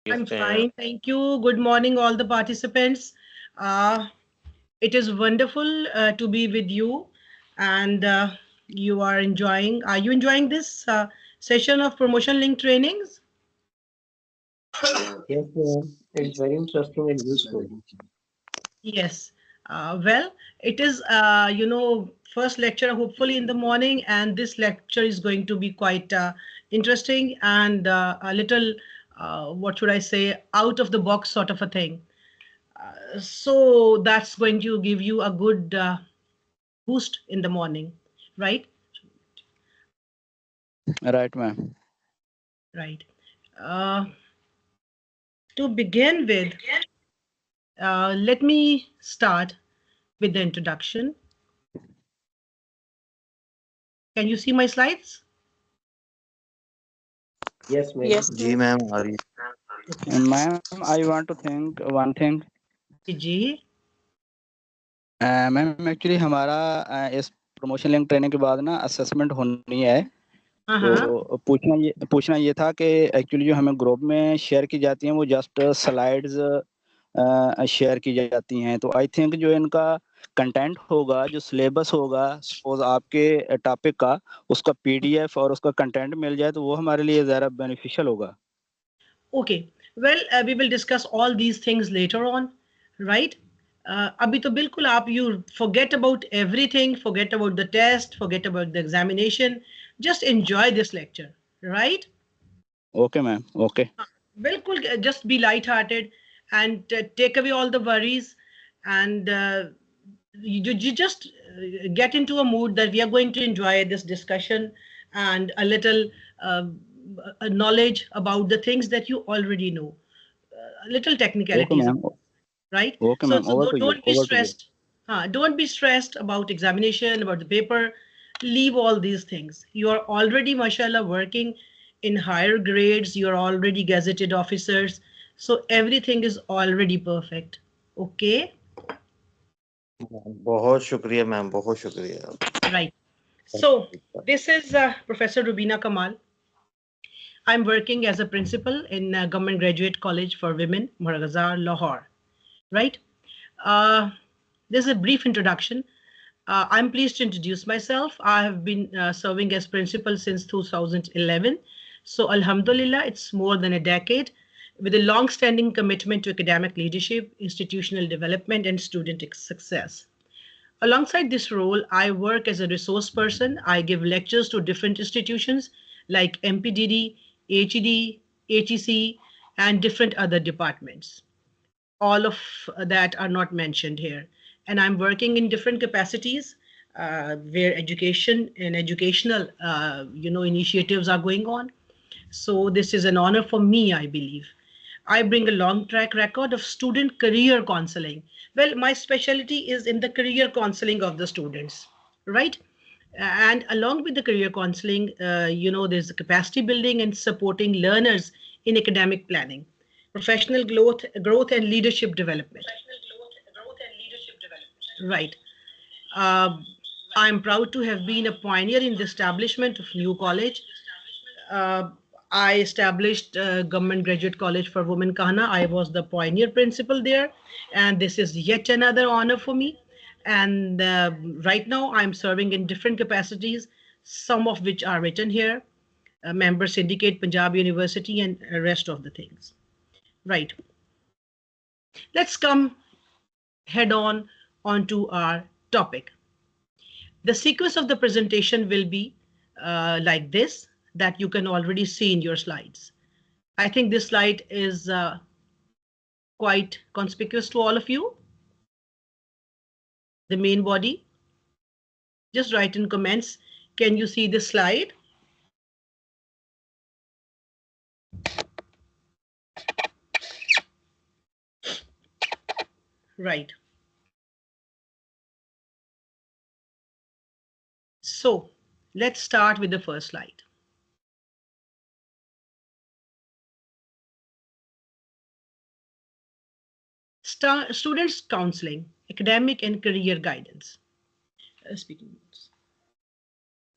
I'm fine, thank you. Good morning, all the participants. Uh, it is wonderful to be with you, and you are enjoying. Are you enjoying this session of promotion link trainings? Yes, ma'am. It's very interesting and useful. Yes. Well, it is, first lecture hopefully in the morning, and this lecture is going to be quite interesting and a little, what should I say, out of the box sort of a thing. So that's going to give you a good boost in the morning, right? Right, ma'am. Right. Uh, to begin with, let me start with the introduction. Can you see my slides? Yes, ma'am. Yes, जी sir. Ma'am आ रही Okay. Ma'am, I want to think one thing. जी ma'am actually हमारा इस promotion link training के बाद ना assessment होनी है। हाँ तो पूछना ये था कि एक्चुअली जो हमें ग्रुप में शेयर की जाती हैं वो जस्ट स्लाइड्स शेयर की जाती हैं। तो आई थिंक जो इनका कंटेंट होगा, जो सिलेबस होगा, सपोज आपके टॉपिक का, उसका पीडीएफ और उसका कंटेंट मिल जाए तो वो हमारे लिए ज़्यादा बेनिफिशियल होगा। Okay. Well, we will discuss all these things later on, right? अभी तो बिल्कुल आप you forget about everything, forget about the test, forget about the examination. Just enjoy this lecture, right? Okay ma'am, okay. बिल्कुल, just be light-hearted and take away all the worries, and you just get into a mood that we are going to enjoy this discussion and a little uh, knowledge about the things that you already know, little okay technicalities, ma'am, right? Okay So, ma'am, so over don't, to you, don't be over to you. stressed. Don't be stressed about examination, about the paper. Leave all these things. You are already, mashallah, working in higher grades. You are already gazetted officers. So everything is already perfect. Okay? बहुत शुक्रिया ma'am बहुत शुक्रिया Right. So this is Professor Rubina Kamal. I'm working as a principal in Government Graduate College for Women, Maragazar, Lahore. Right? Uh, this is a brief introduction. I'm pleased to introduce myself. I have been serving as principal since 2011. So, Alhamdulillah, it's more than a decade with a long standing commitment to academic leadership, institutional development, and student success. Alongside this role, I work as a resource person. I give lectures to different institutions like MPDD, HED, HEC, and different other departments. All of that are not mentioned here. And I'm working in different capacities where education and educational initiatives are going on. So this is an honor for me, I believe. I bring a long track record of student career counseling. Well, my specialty is in the career counseling of the students, right? And along with the career counseling, there's the capacity building and supporting learners in academic planning, professional growth and leadership development. Right. Um, I'm proud to have been a pioneer in the establishment of new college. Uh, I established Government Graduate College for Women Kahana. I was the pioneer principal there, and this is yet another honor for me. And right now, I'm serving in different capacities, some of which are written here. Member syndicate, Punjab University, and rest of the things. Right. Let's come head on onto our topic. The sequence of the presentation will be like this, that you can already see in your slides. I think this slide is quite conspicuous to all of you. The main body. Just write in comments. Can you see this slide? Right. So let's start with the first slide. Students counseling, academic and career guidance. Speaking notes.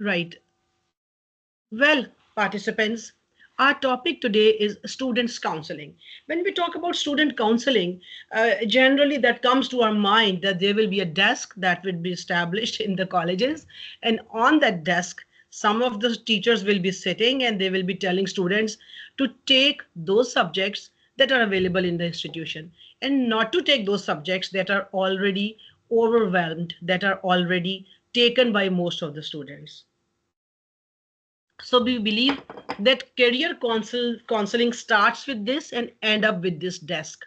Right. Well, participants, Our topic today is students counseling. When we talk about student counseling, generally that comes to our mind that there will be a desk that will be established in the colleges, and on that desk, some of the teachers will be sitting and they will be telling students to take those subjects that are available in the institution and not to take those subjects that are already overwhelmed, that are already taken by most of the students. So we believe that career counseling starts with this and end up with this desk,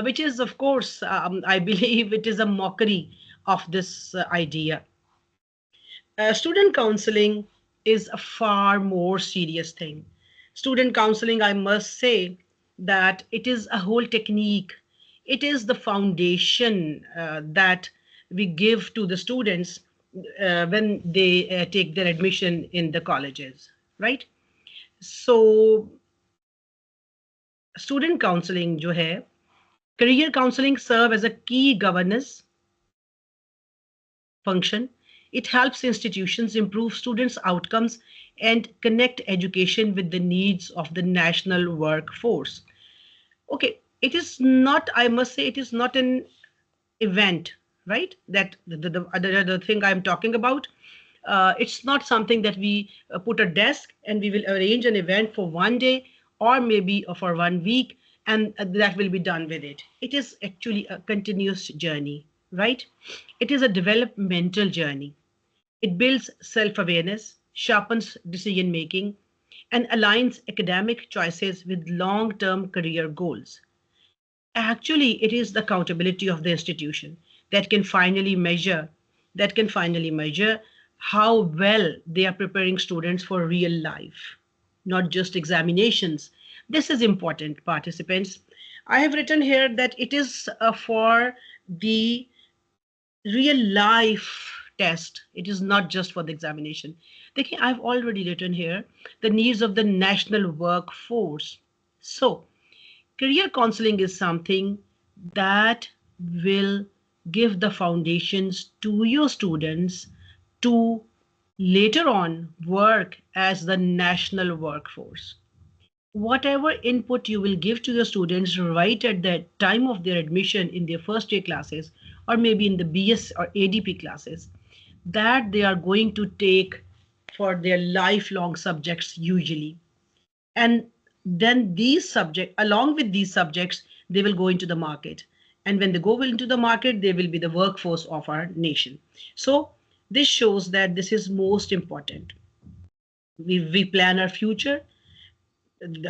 which is, of course, I believe it is a mockery of this idea. Student counseling is a far more serious thing. Student counseling, I must say that it is a whole technique. It is the foundation that we give to the students when they take their admission in the colleges, right? So student counseling जो है, career counseling serve as a key governance function. It helps institutions improve students' outcomes and connect education with the needs of the national workforce. Okay, it is not, I must say, it is not an event, right? That the thing I'm talking about. It's not something that we put a desk and we will arrange an event for one day or maybe for 1 week and that will be done with it. It is actually a continuous journey, right? It is a developmental journey. It builds self-awareness, sharpens decision making, and aligns academic choices with long-term career goals. Actually, it is the accountability of the institution that can finally measure how well they are preparing students for real life, not just examinations. This is important, participants. I have written here that it is for the real life test. It is not just for the examination. I've already written here the needs of the national workforce. So career counseling is something that will give the foundations to your students to later on work as the national workforce. Whatever input you will give to your students right at the time of their admission in their first year classes or maybe in the BS or ADP classes, that they are going to take for their lifelong subjects usually. And then these subjects, along with these subjects, they will go into the market. And when they go into the market, they will be the workforce of our nation. So this shows that this is most important. We plan our future,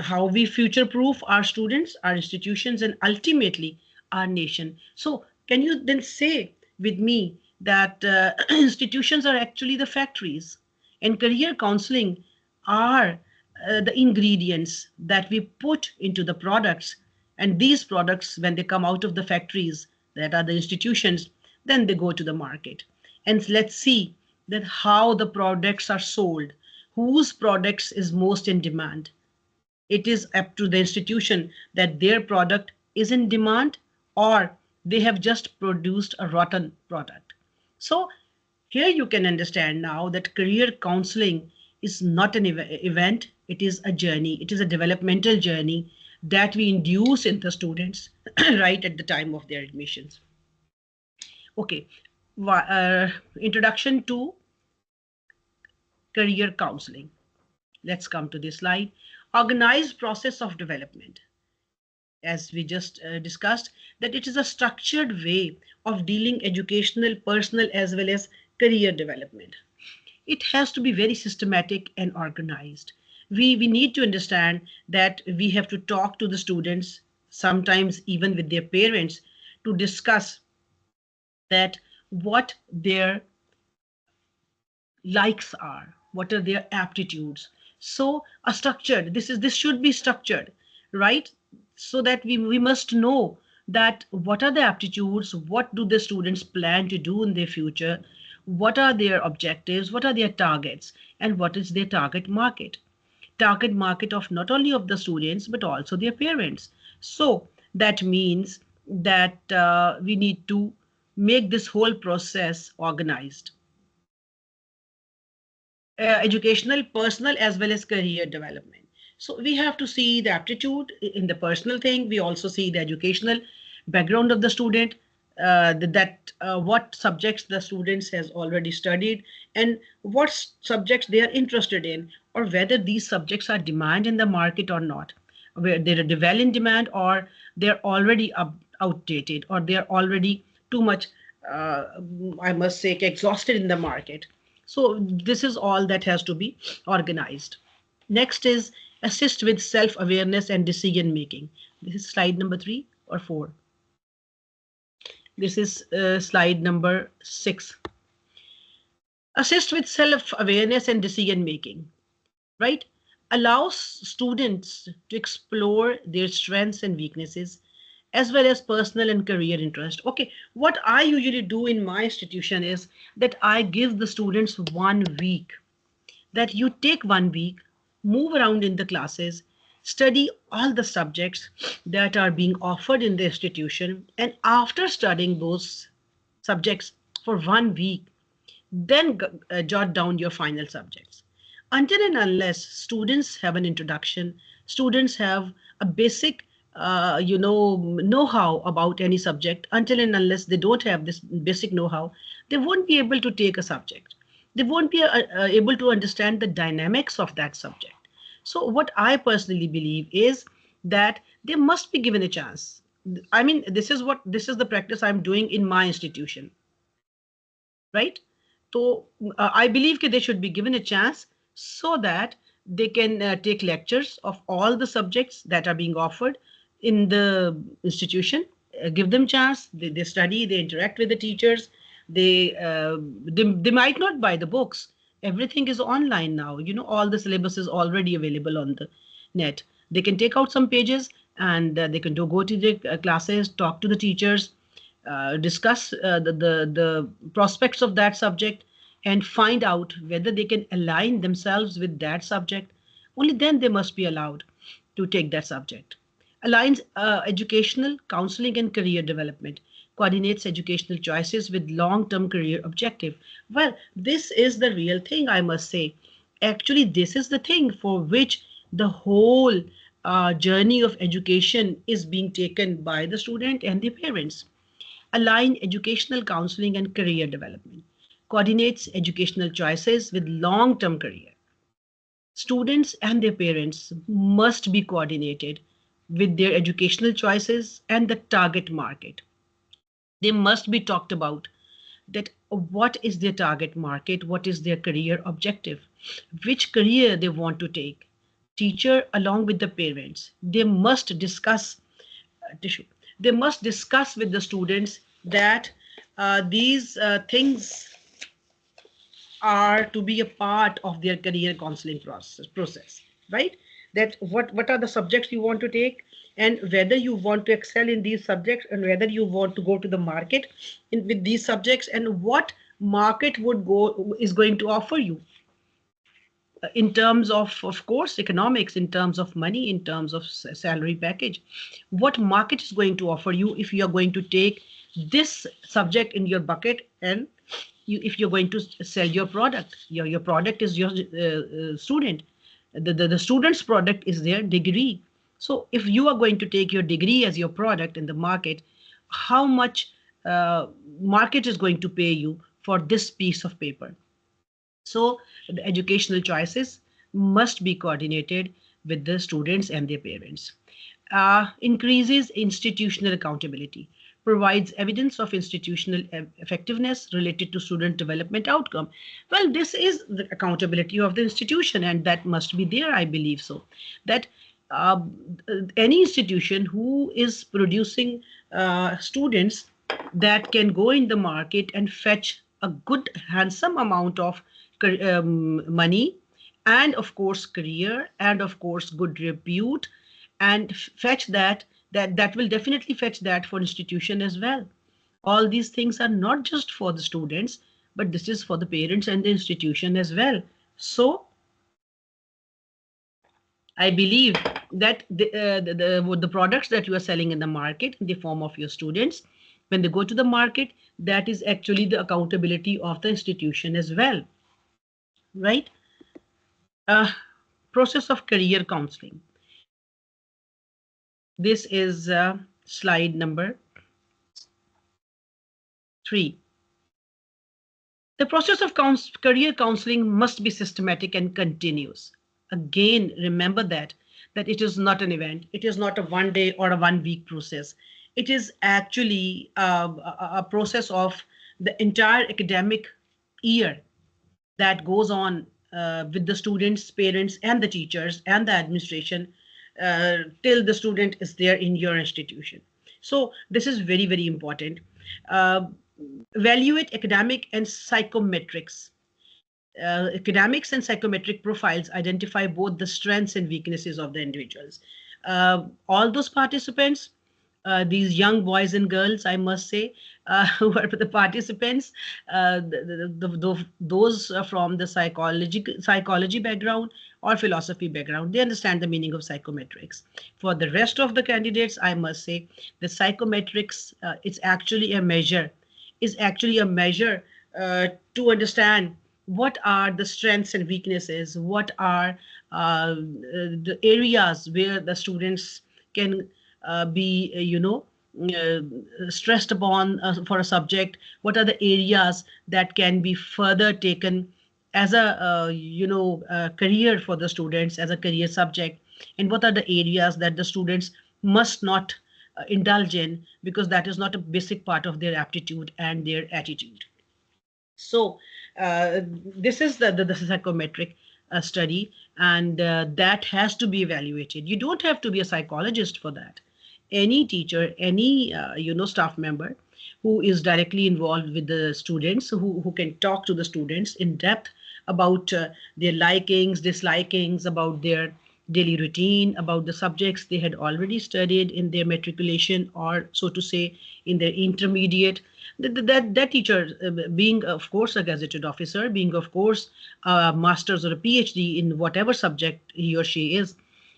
how we future proof our students, our institutions, and ultimately our nation. So can you then say with me that institutions are actually the factories and career counseling are the ingredients that we put into the products, and these products, when they come out of the factories that are the institutions, then they go to the market. And let's see that how the products are sold, whose products is most in demand. It is up to the institution that their product is in demand or they have just produced a rotten product. So here you can understand now that career counseling is not an event, it is a journey, it is a developmental journey that we induce in the students right at the time of their admissions. Okay, introduction to career counseling. Let's come to this slide. Organized process of development. As we just discussed, that it is a structured way of dealing educational, personal, as well as career development. It has to be very systematic and organized. We need to understand that we have to talk to the students, sometimes even with their parents, to discuss that what their likes are, what are their aptitudes. So this should be structured, right? So that we must know that what are the aptitudes, what do the students plan to do in their future, what are their objectives, what are their targets, and what is their target market of not only of the students but also their parents. So that means that we need to make this whole process organized. Educational, personal, as well as career development. So we have to see the aptitude in the personal thing. We also see the educational background of the student, what subjects the students has already studied and what subjects they are interested in, or whether these subjects are demand in the market or not, where they're well in demand or they're already outdated or they're already too much, uh, I must say, exhausted in the market. So this is all that has to be organized. Next is assist with self-awareness and decision making. This is slide number 3 or 4. This is slide number 6. Assist with self-awareness and decision making, right? Allows students to explore their strengths and weaknesses as well as personal and career interest. Okay, what I usually do in my institution is that I give the students 1 week, that you take 1 week, move around in the classes, study all the subjects that are being offered in the institution, and after studying those subjects for 1 week, then jot down your final subjects. Until and unless students have an introduction, students have a basic know-how about any subject, until and unless they don't have this basic know-how, they won't be able to take a subject. They won't be able to understand the dynamics of that subject. So what I personally believe is that they must be given a chance. I mean, this is the practice I'm doing in my institution, right? So I believe that they should be given a chance so that they can take lectures of all the subjects that are being offered in the institution. Give them chance. They study. They interact with the teachers. They might not buy the books. Everything is online now. You know, all the syllabus is already available on the net. They can take out some pages and they can go to the classes, talk to the teachers, discuss the prospects of that subject and find out whether they can align themselves with that subject. Only then they must be allowed to take that subject. Aligns educational, counseling and career development. Coordinates educational choices with long-term career objective. Well, this is the real thing, I must say. Actually, this is the thing for which the whole journey of education is being taken by the student and the parents. Align educational counseling and career development, coordinates educational choices with long-term career. Students and their parents must be coordinated with their educational choices and the target market. They must be talked about that what is their target market, what is their career objective, which career they want to take. Teacher along with the parents, they must discuss they must discuss with the students that these things are to be a part of their career counseling process, right? That what are the subjects you want to take and whether you want to excel in these subjects and whether you want to go to the market with these subjects and what market is going to offer you in terms of course, economics, in terms of money, in terms of salary package. What market is going to offer you if you are going to take this subject in your bucket and if you're going to sell your product. Your product is your student. The student's product is their degree. So if you are going to take your degree as your product in the market, how much market is going to pay you for this piece of paper? So the educational choices must be coordinated with the students and their parents. Increases institutional accountability, provides evidence of institutional effectiveness related to student development outcome. Well, this is the accountability of the institution and that must be there, I believe so. That any institution who is producing students that can go in the market and fetch a good handsome amount of money and of course career and of course good repute and fetch that will definitely fetch that for institution as well. All these things are not just for the students, but this is for the parents and the institution as well. So I believe that the products that you are selling in the market in the form of your students, when they go to the market, that is actually the accountability of the institution as well, right? process of career counseling. This is slide number 3. The process of career counseling must be systematic and continuous. Again, remember that it is not an event. It is not a 1 day or a 1 week process. It is actually a process of the entire academic year that goes on with the students, parents, and the teachers and the administration till the student is there in your institution. So this is very, very important. Evaluate academic and psychometrics. Academics and psychometric profiles identify both the strengths and weaknesses of the individuals. All those participants, these young boys and girls, I must say, who are the participants, those from the psychology background or philosophy background, they understand the meaning of psychometrics. For the rest of the candidates, I must say, the psychometrics it's actually a measure, to understand what are the strengths and weaknesses, what are the areas where the students can be, stressed upon for a subject, what are the areas that can be further taken as a career for the students, as a career subject, and what are the areas that the students must not indulge in, because that is not a basic part of their aptitude and their attitude. So this is the psychometric study, and that has to be evaluated. You don't have to be a psychologist for that. Any teacher, any staff member who is directly involved with the students, who can talk to the students in depth about their likings, dislikings, about their daily routine, about the subjects they had already studied in their matriculation, or so to say in their intermediate. That teacher, being of course a gazetted officer, being of course a master's or a PhD in whatever subject he or she is,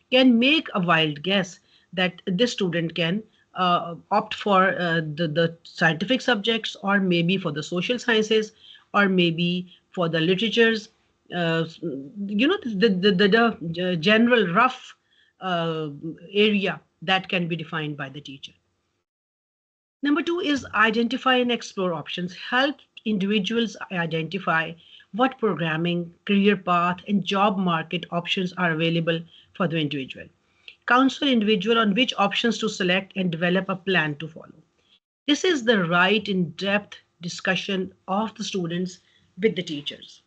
can make a wild guess that this student can opt for the scientific subjects, or maybe for the social sciences, or maybe for the literatures, the general rough area that can be defined by the teacher. Number 2 is identify and explore options. Help individuals identify what programming, career path, and job market options are available for the individual. Counsel individual on which options to select and develop a plan to follow. This is the right in-depth discussion of the students with the teachers.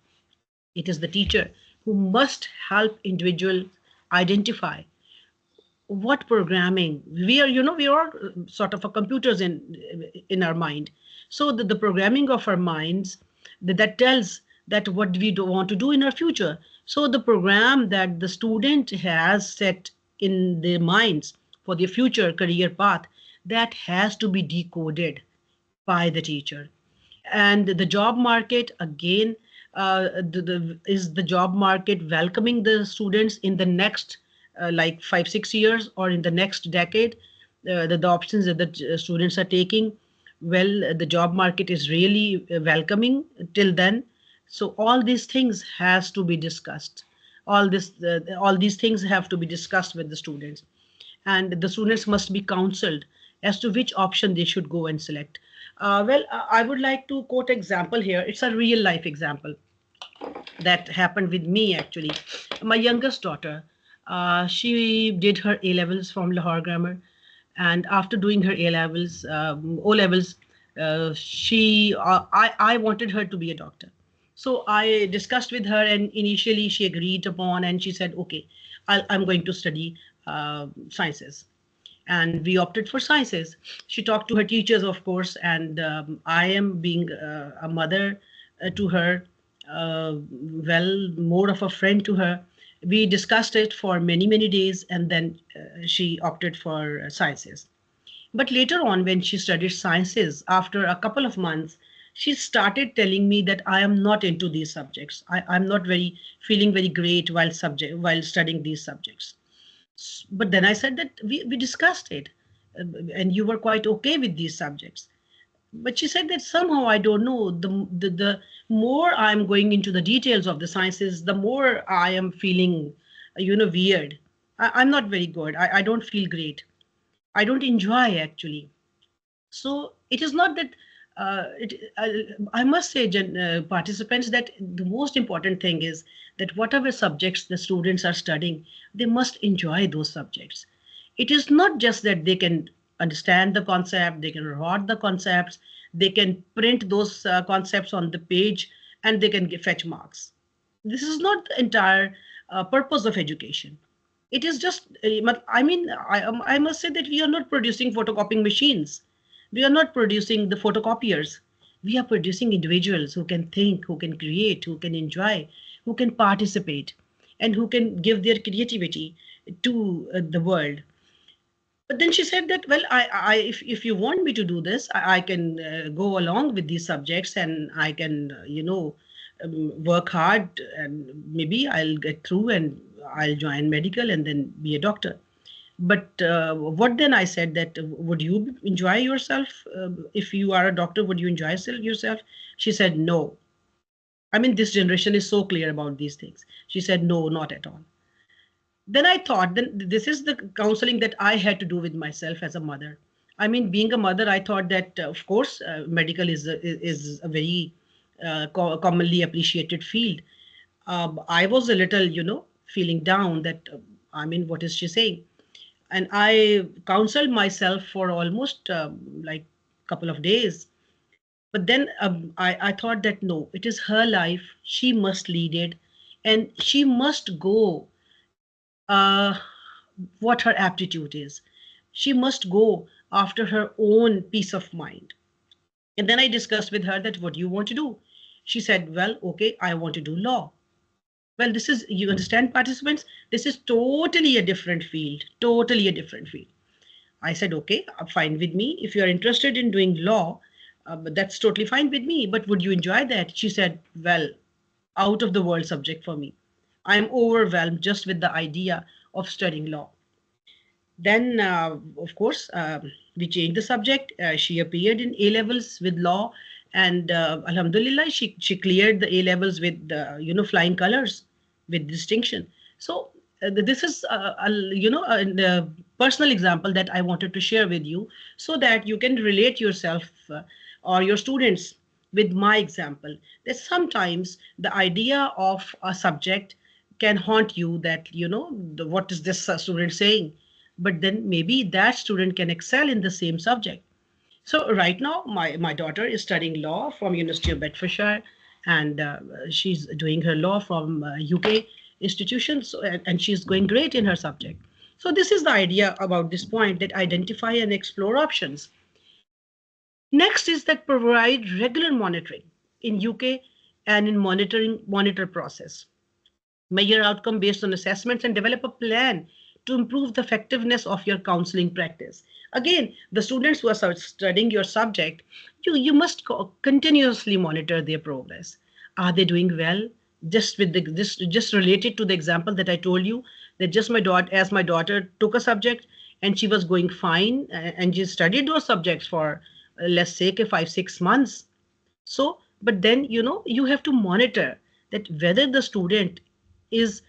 It is the teacher who must help individuals identify what programming. We are sort of a computers in our mind. So the programming of our minds that tells that what we want to do in our future. So the program that the student has set in their minds for their future career path, that has to be decoded by the teacher. And the job market, again, is the job market welcoming the students in the next like 5-6 years, or in the next decade? The options that the students are taking, well, the job market is really welcoming till then. So all these things has to be discussed. All these things have to be discussed with the students, and the students must be counseled as to which option they should go and select. I would like to quote example here. It's a real life example that happened with me actually. My youngest daughter, she did her A levels from Lahore Grammar, and after doing her A levels, O levels, I wanted her to be a doctor. So I discussed with her, and initially she agreed upon, and she said, okay, I'm going to study sciences. And we opted for sciences. She talked to her teachers, of course, and I am being a mother to her, more of a friend to her. We discussed it for many, many days, and then she opted for sciences. But later on, when she studied sciences, after a couple of months, she started telling me that I am not into these subjects. I'm not feeling very great while studying these subjects. But then I said that we discussed it, and you were quite okay with these subjects. But she said that somehow, I don't know, the more I'm going into the details of the sciences, the more I am feeling, weird. I'm not very good. I don't feel great. I don't enjoy actually. So it is not that I must say, participants, that the most important thing is that whatever subjects the students are studying, they must enjoy those subjects. It is not just that they can understand the concept, they can write the concepts, they can print those concepts on the page, and they can fetch marks. This is not the entire purpose of education. It is just, I must say that we are not producing photocopying machines. We are not producing the photocopiers. We are producing individuals who can think, who can create, who can enjoy, who can participate, and who can give their creativity to the world. But then she said that, well, if you want me to do this, I can go along with these subjects, and I can, work hard, and maybe I'll get through and I'll join medical and then be a doctor. But what then? I said that, would you enjoy yourself if you are a doctor? Would you enjoy yourself? She said, no. I mean, this generation is so clear about these things. She said, no, not at all. Then I thought, then this is the counseling that I had to do with myself as a mother. I mean, being a mother, I thought that, of course, medical is a very commonly appreciated field. I was a little, feeling down that, what is she saying? And I counseled myself for almost like a couple of days. But then I thought that no, it is her life. She must lead it, and she must go uh, what her aptitude is. She must go after her own peace of mind. And then I discussed with her that, what do you want to do? She said, well, okay, I want to do law. Well, this is, you understand, participants, this is totally a different field, totally a different field. I said, okay, fine with me. If you're interested in doing law, but that's totally fine with me. But would you enjoy that? She said, well, out of the world subject for me. I'm overwhelmed just with the idea of studying law. Then, of course, we changed the subject. She appeared in A levels with law, and Alhamdulillah, she cleared the A levels with flying colors, with distinction. So this is a personal example that I wanted to share with you, so that you can relate yourself or your students with my example. That sometimes the idea of a subject can haunt you, that what is this student saying, but then maybe that student can excel in the same subject. So right now, my daughter is studying law from University of Bedfordshire, and she's doing her law from UK institutions, and she's going great in her subject. So this is the idea about this point, that identify and explore options. Next is that provide regular monitoring in UK, and in monitor process. Measure outcome based on assessments, and develop a plan to improve the effectiveness of your counseling practice. Again, the students who are studying your subject, you must continuously monitor their progress. Are they doing well? Just with just related to the example that I told you, that just my daughter took a subject and she was going fine, and she studied those subjects for let's say 5-6 months. So, but then, you have to monitor that whether the student is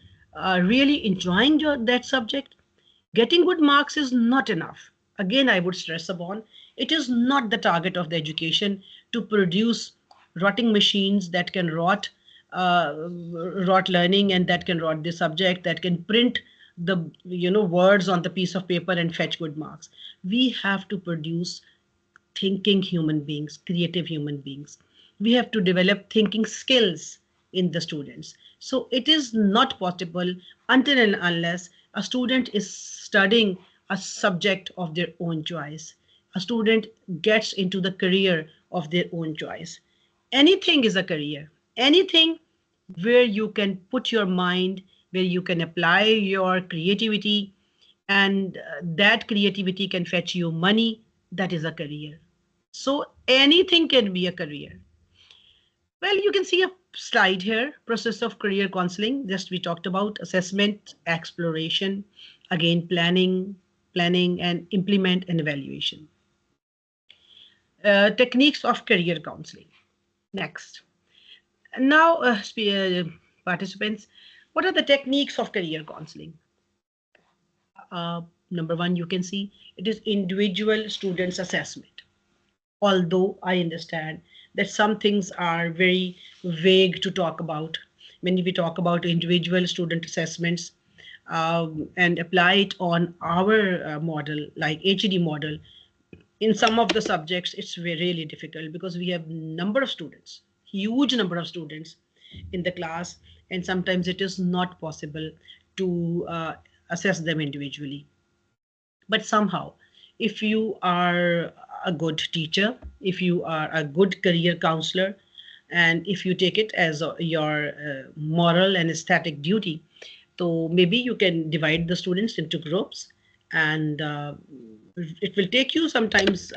really enjoying that subject. Getting good marks is not enough. Again, I would stress upon, it is not the target of the education to produce rotting machines that can rot learning, and that can rot the subject, that can print the words on the piece of paper and fetch good marks. We have to produce thinking human beings, creative human beings. We have to develop thinking skills in the students. So it is not possible until and unless a student is studying a subject of their own choice. A student gets into the career of their own choice. Anything is a career. Anything where you can put your mind, where you can apply your creativity, and that creativity can fetch you money, that is a career. So anything can be a career. Well, you can see a slide here, process of career counseling. Just we talked about assessment, exploration, again planning, and implement and evaluation. Techniques of career counseling. Next. Now, participants, What are the techniques of career counseling? Number one, you can see it is individual students assessment. Although I understand that some things are very vague to talk about when we talk about individual student assessments, and apply it on our model like HED model. In some of the subjects, it's really difficult because we have number of students, huge number of students in the class, and sometimes it is not possible to assess them individually. But somehow, if you are a good teacher, if you are a good career counselor, and if you take it as your moral and aesthetic duty, so maybe you can divide the students into groups, and it will take you sometimes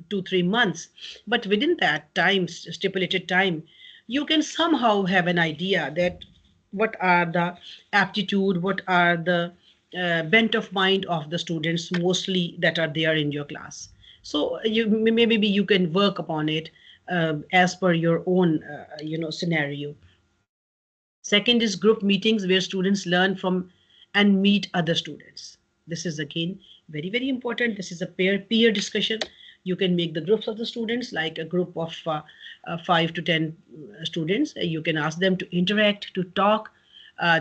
2-3 months, but within that time, stipulated time, you can somehow have an idea that what are the aptitude, what are the bent of mind of the students mostly that are there in your class. So maybe you can work upon it as per your own scenario. Second is group meetings where students learn from and meet other students. This is again very important. This is a peer discussion. You can make the groups of the students like a group of 5 to 10 students. You can ask them to interact, to talk.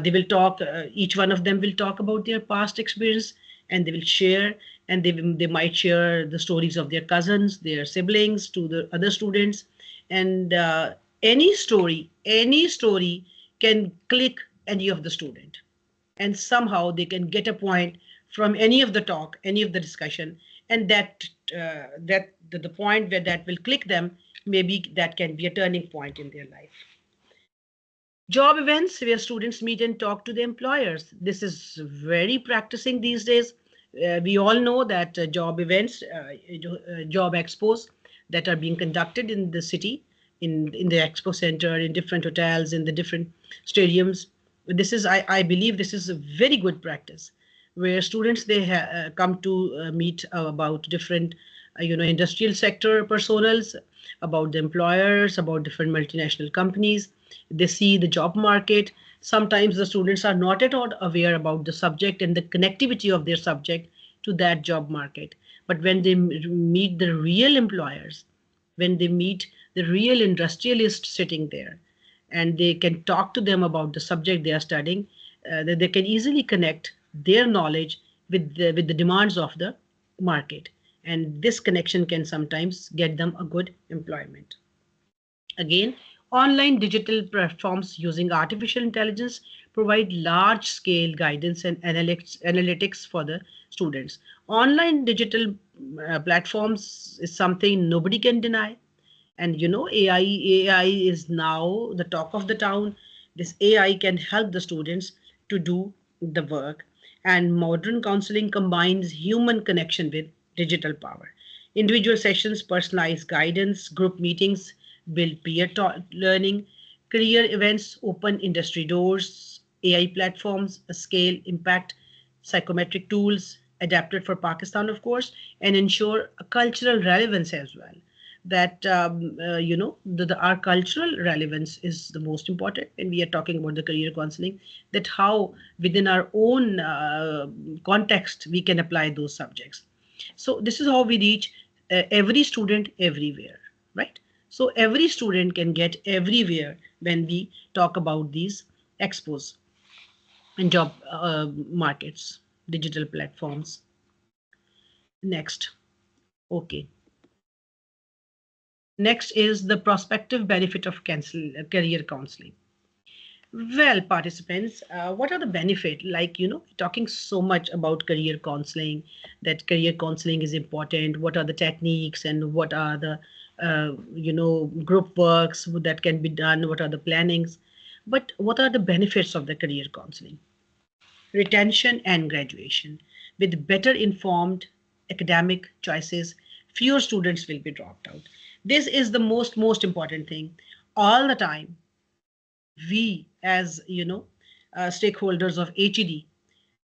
They will talk, each one of them will talk about their past experience, and they will share, and they might share the stories of their cousins, their siblings to the other students. And any story can click any of the student, and somehow they can get a point from any of the talk, any of the discussion, and the point where that will click them, maybe that can be a turning point in their life. Job events where students meet and talk to the employers. This is very practicing these days. We all know that job events, job expos that are being conducted in the city, in the expo center, in different hotels, in the different stadiums. This is, I believe this is a very good practice where students, they come to meet about different industrial sector personals, about the employers, about different multinational companies. They see the job market. Sometimes the students are not at all aware about the subject and the connectivity of their subject to that job market. But when they meet the real employers, when they meet the real industrialists sitting there, and they can talk to them about the subject they are studying, that they can easily connect their knowledge with the demands of the market. And this connection can sometimes get them a good employment. Again, online digital platforms using artificial intelligence provide large scale guidance and analytics for the students. Online digital platforms is something nobody can deny. And AI is now the talk of the town. This AI can help the students to do the work, and modern counseling combines human connection with digital power. Individual sessions, personalized guidance, group meetings build peer learning, career events open industry doors, AI platforms scale impact, psychometric tools adapted for Pakistan, of course, and ensure a cultural relevance as well. That our cultural relevance is the most important, and we are talking about the career counseling, that how within our own context we can apply those subjects. So this is how we reach every student everywhere, right? So every student can get everywhere when we talk about these expos and job markets, digital platforms. Next. Okay. Next is the prospective benefit of career counseling. Well, participants, what are the benefit? Like, talking so much about career counseling, that career counseling is important. What are the techniques and what are the, group works that can be done? What are the plannings? But what are the benefits of the career counseling? Retention and graduation. With better informed academic choices, fewer students will be dropped out. This is the most important thing. All the time, we as stakeholders of HED,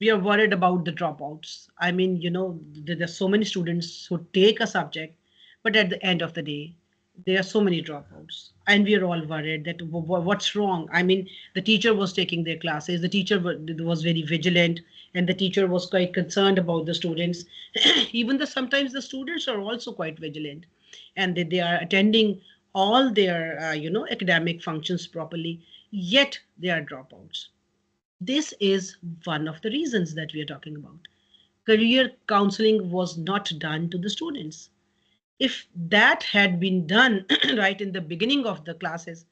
we are worried about the dropouts. I mean, there's so many students who take a subject, but at the end of the day, there are so many dropouts. and we are all worried that what's wrong. I mean, the teacher was taking their classes, the teacher was very vigilant, and the teacher was quite concerned about the students. Even though sometimes the students are also quite vigilant, and they are attending all their academic functions properly, yet they are dropouts. This is one of the reasons that we are talking about. Career counseling was not done to the students. If that had been done right in the beginning of the classes,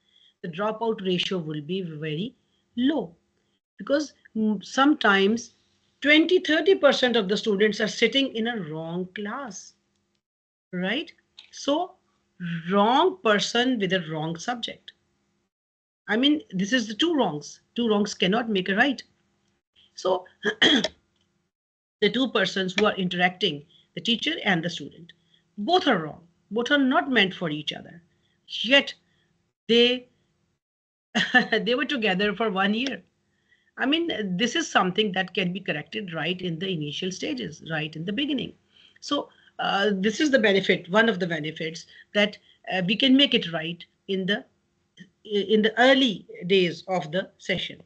the dropout ratio will be very low, because sometimes 20-30% of the students are sitting in a wrong class, right? So wrong person with a wrong subject. I mean, this is the two wrongs. Two wrongs cannot make a right. So the two persons who are interacting, the teacher and the student, both are wrong. Both are not meant for each other. Yet they they were together for 1 year. I mean, this is something that can be corrected right in the initial stages, right in the beginning. So this is the benefit, one of the benefits, that we can make it right in the early days of the session.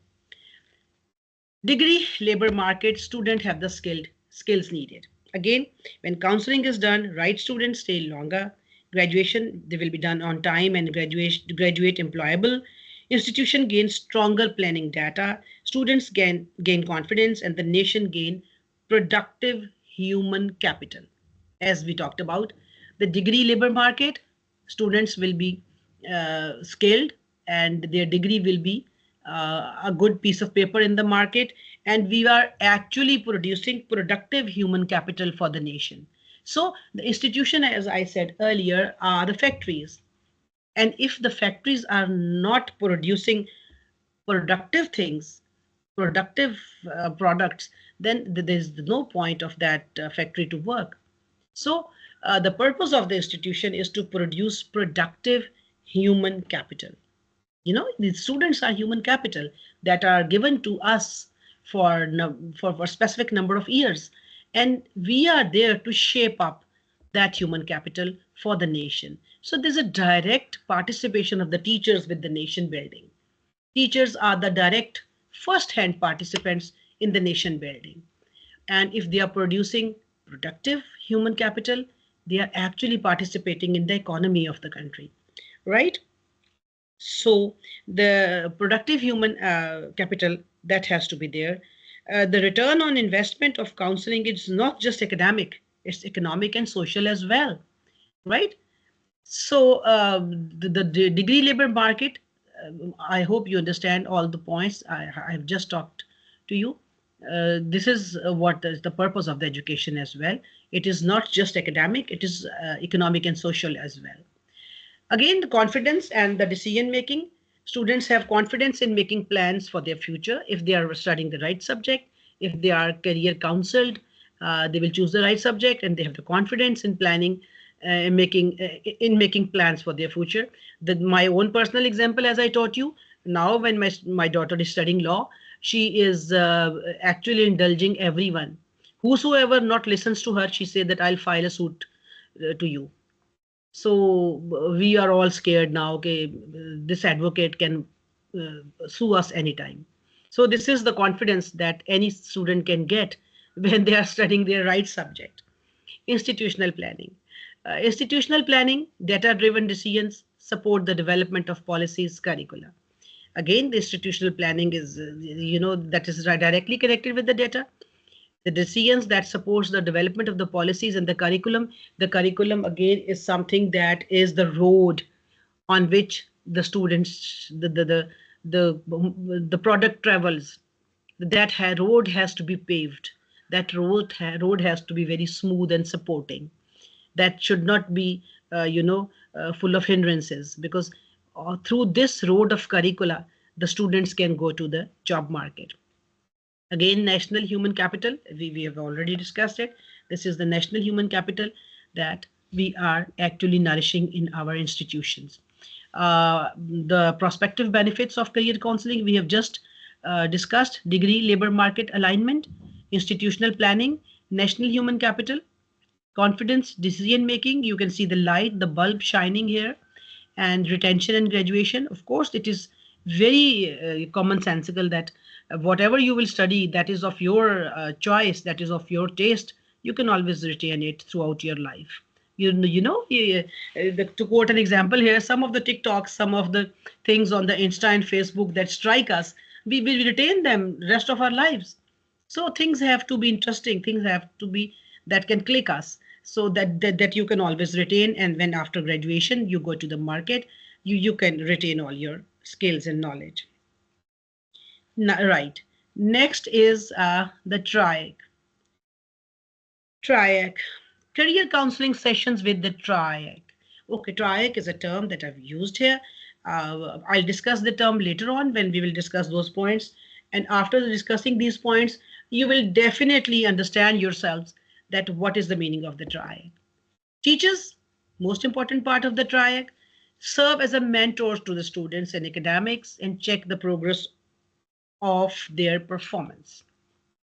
Degree labor market, students have the skills needed. Again, when counseling is done, right, students stay longer. Graduation, they will be done on time, and graduate employable. Institution gains stronger planning data. Students gain confidence, and the nation gain productive human capital. As we talked about, the degree labor market, students will be skilled, and their degree will be a good piece of paper in the market, and we are actually producing productive human capital for the nation. So the institution, as I said earlier, are the factories. And if the factories are not producing productive things, productive products, then there's no point of that factory to work. So the purpose of the institution is to produce productive human capital. You know, the students are human capital that are given to us for a specific number of years, and we are there to shape up that human capital for the nation. So there's a direct participation of the teachers with the nation building. Teachers are the direct first-hand participants in the nation building, and if they are producing productive human capital, they are actually participating in the economy of the country, right? So the productive human capital, that has to be there. The return on investment of counseling is not just academic, it's economic and social as well, right? So the degree labor market, I hope you understand all the points I've just talked to you. This is what is the purpose of the education as well. It is not just academic, it is economic and social as well. Again, the confidence and the decision making. Students have confidence in making plans for their future if they are studying the right subject. If they are career counseled, they will choose the right subject, and they have the confidence in planning, making plans for their future. My own personal example, as I taught you, now when my daughter is studying law, she is actually indulging everyone. Whosoever not listens to her, she said that I'll file a suit to you. So we are all scared now. Okay, this advocate can sue us anytime. So this is the confidence that any student can get when they are studying their right subject. Institutional planning. Institutional planning, data-driven decisions support the development of policies, curricula. Again, the institutional planning is, that is directly connected with the data. The decisions that supports the development of the policies and the curriculum. The curriculum, again, is something that is the road on which the students, the product travels. That road has to be paved. That road has to be very smooth and supporting. That should not be, full of hindrances, because through this road of curricula, the students can go to the job market. Again, national human capital, we have already discussed it. This is the national human capital that we are actually nourishing in our institutions. The prospective benefits of career counseling, we have just discussed: degree labor market alignment, institutional planning, national human capital, confidence, decision making. You can see the light, the bulb shining here. And retention and graduation, of course, it is very commonsensical that whatever you will study that is of your choice, that is of your taste, you can always retain it throughout your life. To quote an example here, some of the TikToks, some of the things on the Insta and Facebook that strike us, we will retain them rest of our lives. So things have to be interesting, things have to be that can click us, so that you can always retain. And when after graduation you go to the market, you can retain all your skills and knowledge. Right. Next is the TRIAC. TRIAC, career counseling sessions with the TRIAC. Okay, TRIAC is a term that I've used here. I'll discuss the term later on when we will discuss those points. And after discussing these points, you will definitely understand yourselves that what is the meaning of the TRIAC. Teachers, most important part of the TRIAC, serve as a mentor to the students in academics and check the progress of their performance.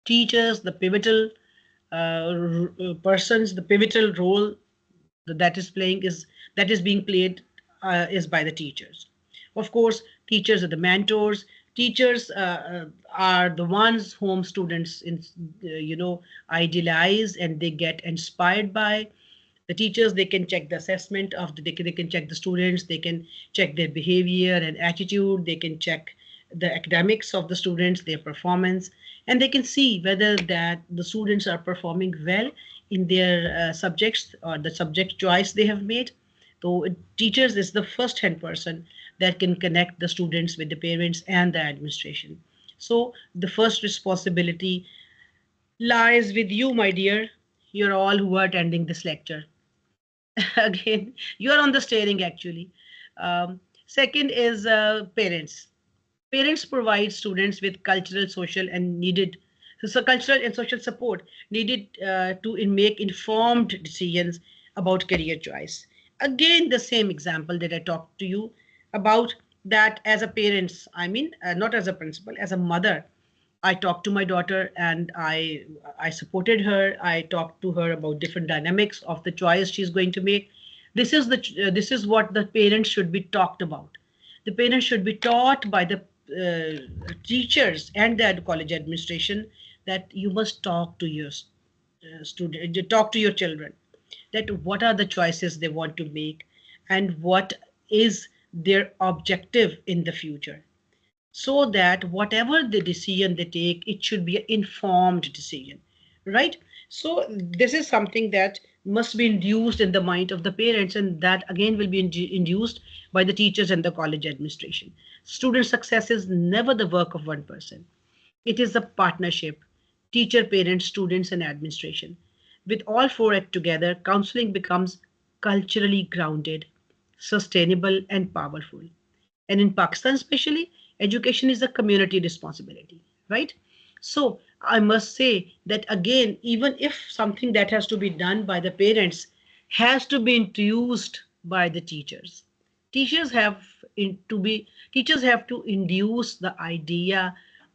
Teachers, the pivotal persons, the pivotal role that is being played is by the teachers. Of course, teachers are the mentors. Teachers are the ones whom students idealize and they get inspired by. The teachers, they can check the assessment of they can check the students, they can check their behavior and attitude, they can check the academics of the students, their performance, and they can see whether that the students are performing well in their subjects or the subject choice they have made. So teachers is the first hand person that can connect the students with the parents and the administration. So the first responsibility lies with you, my dear. You're all who are attending this lecture. Again, you are on the steering actually. Second is parents. Parents provide students with cultural, social, and needed so cultural and social support needed to make informed decisions about career choice. Again, the same example that I talked to you about, that as a parents, I mean, not as a principal, as a mother, I talked to my daughter and I supported her. I talked to her about different dynamics of the choice she's going to make. This is what the parents should be talked about. The parents should be taught by the teachers and the college administration that you must talk to your talk to your children, that what are the choices they want to make and what is their objective in the future, so that whatever the decision they take, it should be an informed decision, right? So this is something that must be induced in the mind of the parents, and that again will be induced by the teachers and the college administration. Student success is never the work of one person. It is a partnership, teacher, parents, students, and administration. With all four act together, counseling becomes culturally grounded, sustainable, and powerful. And in Pakistan, especially, education is a community responsibility, right? So I must say that again, even if something that has to be done by the parents has to be introduced by the teachers, teachers have to induce the idea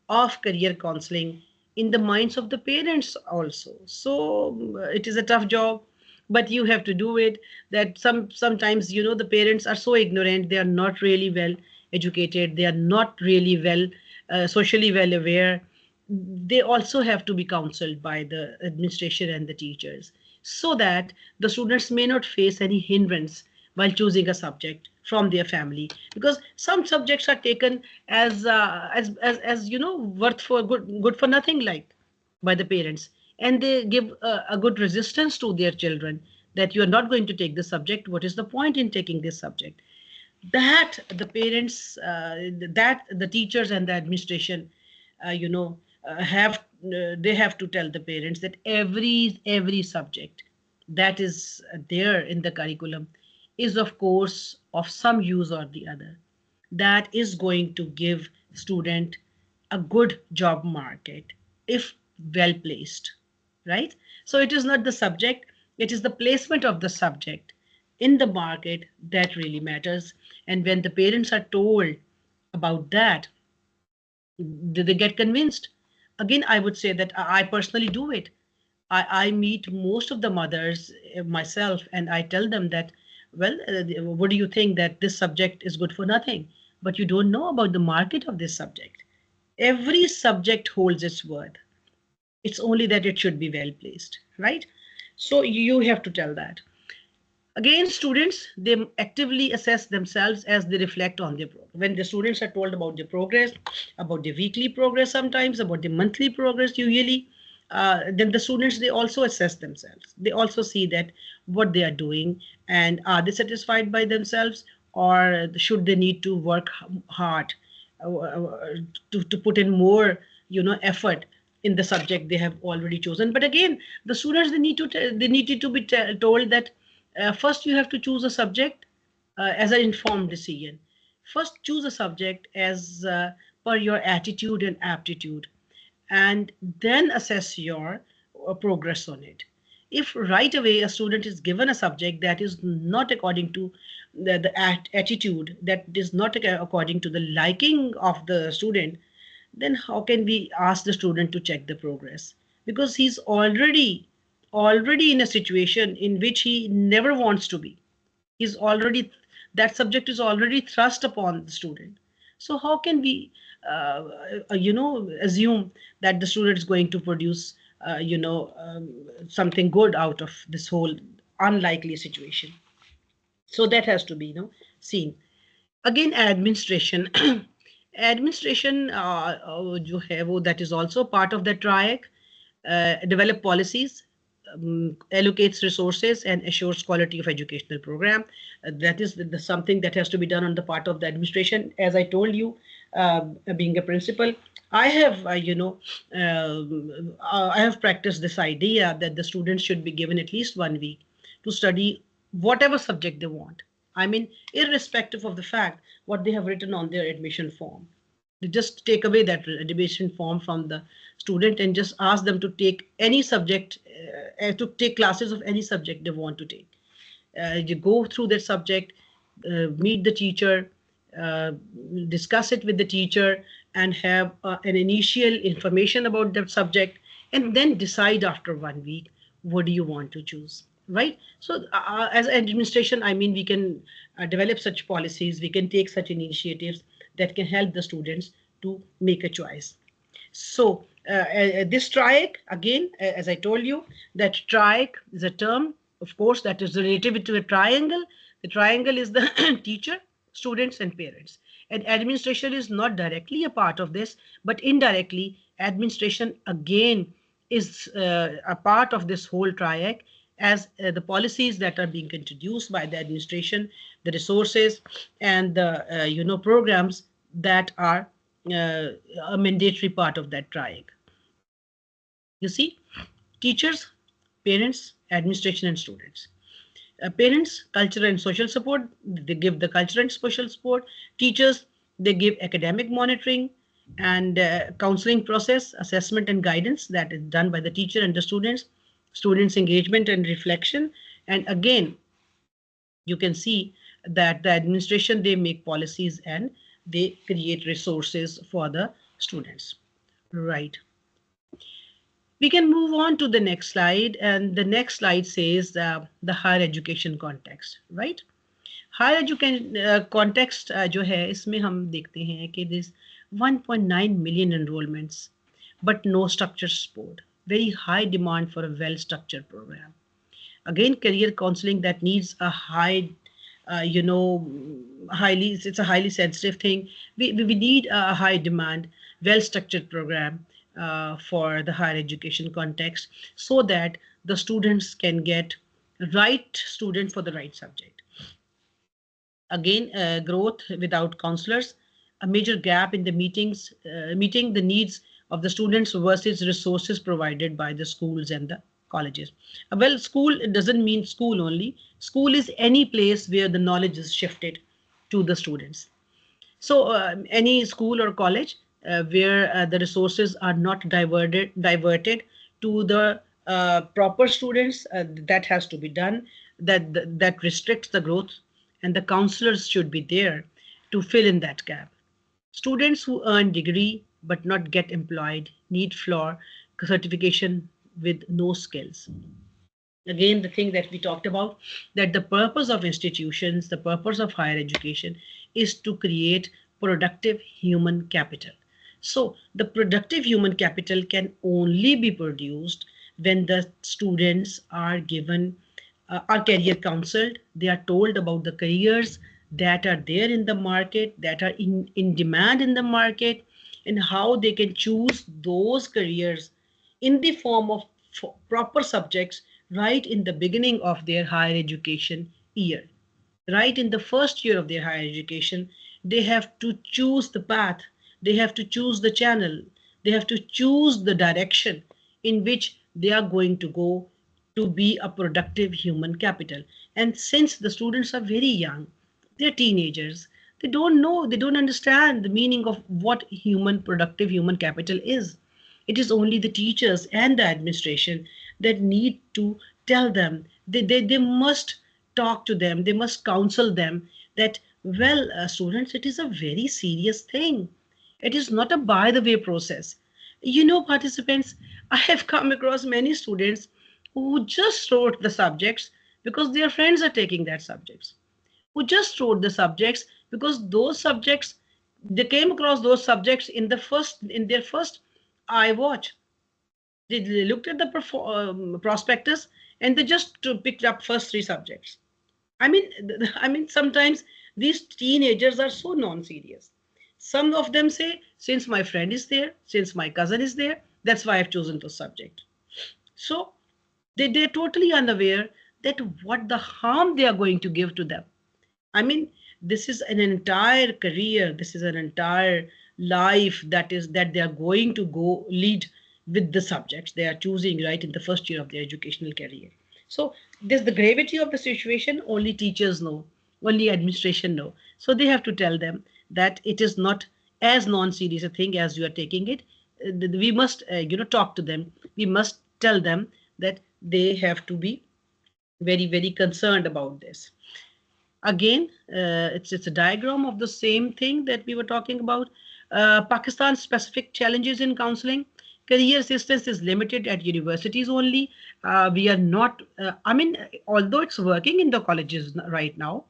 of career counseling in the minds of the parents also. So it is a tough job, but you have to do it. That sometimes the parents are so ignorant, they are not really well educated, they are not really well socially well aware. They also have to be counseled by the administration and the teachers, so that the students may not face any hindrance while choosing a subject from their family, because some subjects are taken as worth for good for nothing, like by the parents, and they give a good resistance to their children that you are not going to take this subject, what is the point in taking this subject. That the parents, that the teachers and the administration have they have to tell the parents that every subject that is there in the curriculum is of course of some use or the other, that is going to give student a good job market if well placed, right? So it is not the subject, it is the placement of the subject in the market that really matters. And when the parents are told about that, do they get convinced? Again, I would say that I personally do it. I meet most of the mothers myself, and I tell them that well, what do you think, that this subject is good for nothing? But you don't know about the market of this subject. Every subject holds its worth. It's only that it should be well placed, right? So you have to tell that. Again, students, they actively assess themselves as they reflect on their progress. When the students are told about their progress, about their weekly progress, sometimes about the monthly progress, usually, then the students, they also assess themselves. They also see that what they are doing, and are they satisfied by themselves, or should they need to work hard, to put in more, effort in the subject they have already chosen. But again, the students, they needed to be told that, first you have to choose a subject as an informed decision. First, choose a subject as per your attitude and aptitude, and then assess your progress on it. If right away a student is given a subject that is not according to the attitude, that is not according to the liking of the student, then how can we ask the student to check the progress? Because he's already in a situation in which he never wants to be. He's already, that subject is already thrust upon the student. So how can we assume that the student is going to produce something good out of this whole unlikely situation? So that has to be, seen. Again, administration. Administration जो है वो, that is also part of the triad. Develop policies, allocates resources, and assures quality of educational program. That is something that has to be done on the part of the administration. As I told you, being a principal, I have I have practiced this idea that the students should be given at least 1 week to study whatever subject they want. I mean, irrespective of the fact what they have written on their admission form. They just take away that admission form from the student and just ask them to take any subject, to take classes of any subject they want to take. You go through that subject, meet the teacher, uh, discuss it with the teacher, and have an initial information about that subject, and then decide after 1 week what do you want to choose, right? So as administration, I mean, we can develop such policies, we can take such initiatives that can help the students to make a choice. So this TRIAC, again, as I told you, that TRIAC is a term, of course, that is relative to a triangle. The triangle is the teacher, students, and parents. And administration is not directly a part of this, but indirectly, administration again is a part of this whole TRIAC, as the policies that are being introduced by the administration, the resources, and the programs that are a mandatory part of that TRIAC. You see, teachers, parents, administration, and students. Parents, cultural and social support, they give the cultural and social support. Teachers, they give academic monitoring and counseling process, assessment and guidance that is done by the teacher and the students. Students' engagement and reflection. And again, you can see that the administration, they make policies and they create resources for the students, right? We can move on to the next slide, and the next slide says the higher education context, right? Higher education context जो है, इसमें हम देखते हैं कि there's 1.9 million enrollments, but no structured support. Very high demand for a well-structured program. Again, career counseling that needs a high, it's a highly sensitive thing. We need a high demand, well-structured program for the higher education context, so that the students can get right student for the right subject. Again, growth without counselors, a major gap in the meeting the needs of the students versus resources provided by the schools and the colleges. Well, school doesn't mean school only. School is any place where the knowledge is shifted to the students. So any school or college where the resources are not diverted to the proper students, that has to be done. That restricts the growth, and the counselors should be there to fill in that gap. Students who earn degree but not get employed need floor certification with no skills. Again, the thing that we talked about, that the purpose of institutions, the purpose of higher education is to create productive human capital. So the productive human capital can only be produced when the students are given, are career counseled. They are told about the careers that are there in the market, that are in demand in the market, and how they can choose those careers in the form of proper subjects right in the beginning of their higher education year. Right in the first year of their higher education, they have to choose the path, they have to choose the channel, they have to choose the direction in which they are going to go to be a productive human capital. And since the students are very young, they're teenagers, they don't know, they don't understand the meaning of what productive human capital is. It is only the teachers and the administration that need to tell them. They must talk to them, they must counsel them that, well, students, it is a very serious thing. It is not a by the way process. You know, participants, I have come across many students who just wrote the subjects because their friends are taking that subjects, who just wrote the subjects because those subjects, they came across those subjects in their first I watch. They looked at the prospectus and they just picked up first three subjects. I mean, sometimes these teenagers are so non-serious. Some of them say, since my friend is there, since my cousin is there, that's why I've chosen this subject. So they're totally unaware that what the harm they are going to give to them. I mean, this is an entire career, this is an entire life that they are going to go lead with the subjects they are choosing right in the first year of their educational career. So there's the gravity of the situation, only teachers know, only administration know. So they have to tell them that it is not as non-serious a thing as you are taking it. We must, talk to them. We must tell them that they have to be very, very concerned about this. Again, it's a diagram of the same thing that we were talking about. Pakistan's specific challenges in counseling. Career assistance is limited at universities only. We are not, although it's working in the colleges right now,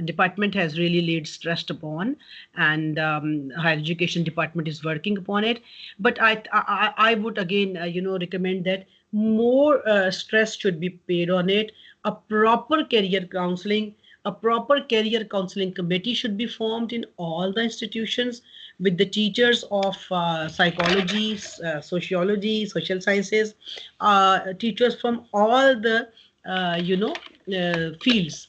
department has really laid stressed upon, and higher education department is working upon it. But I would again, recommend that more stress should be paid on it. A proper career counseling, a proper career counseling committee should be formed in all the institutions with the teachers of psychology, sociology, social sciences, teachers from all the fields.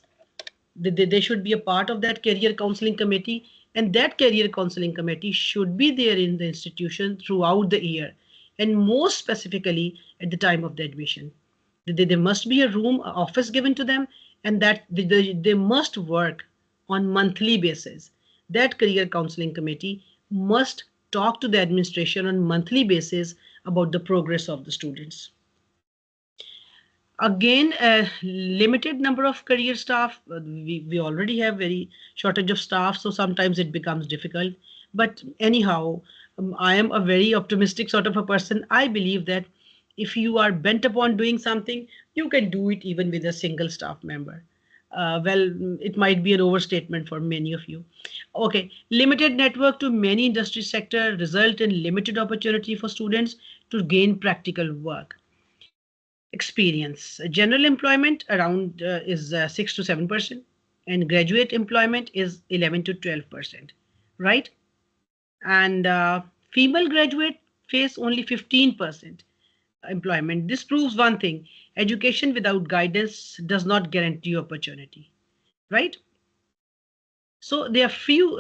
They should be a part of that career counseling committee, and that career counseling committee should be there in the institution throughout the year, and most specifically at the time of the admission. There must be a room, office given to them, and that they must work on monthly basis. That career counseling committee must talk to the administration on monthly basis about the progress of the students. Again, a limited number of career staff. We already have very shortage of staff, so sometimes it becomes difficult. But anyhow, I am a very optimistic sort of a person. I believe that if you are bent upon doing something, you can do it even with a single staff member. Well, it might be an overstatement for many of you. Okay, limited network to many industry sector result in limited opportunity for students to gain practical work experience. General employment around is 6 to 7%, and graduate employment is 11 to 12%, right? And female graduate face only 15% employment. This proves one thing: education without guidance does not guarantee opportunity, right? So there are few,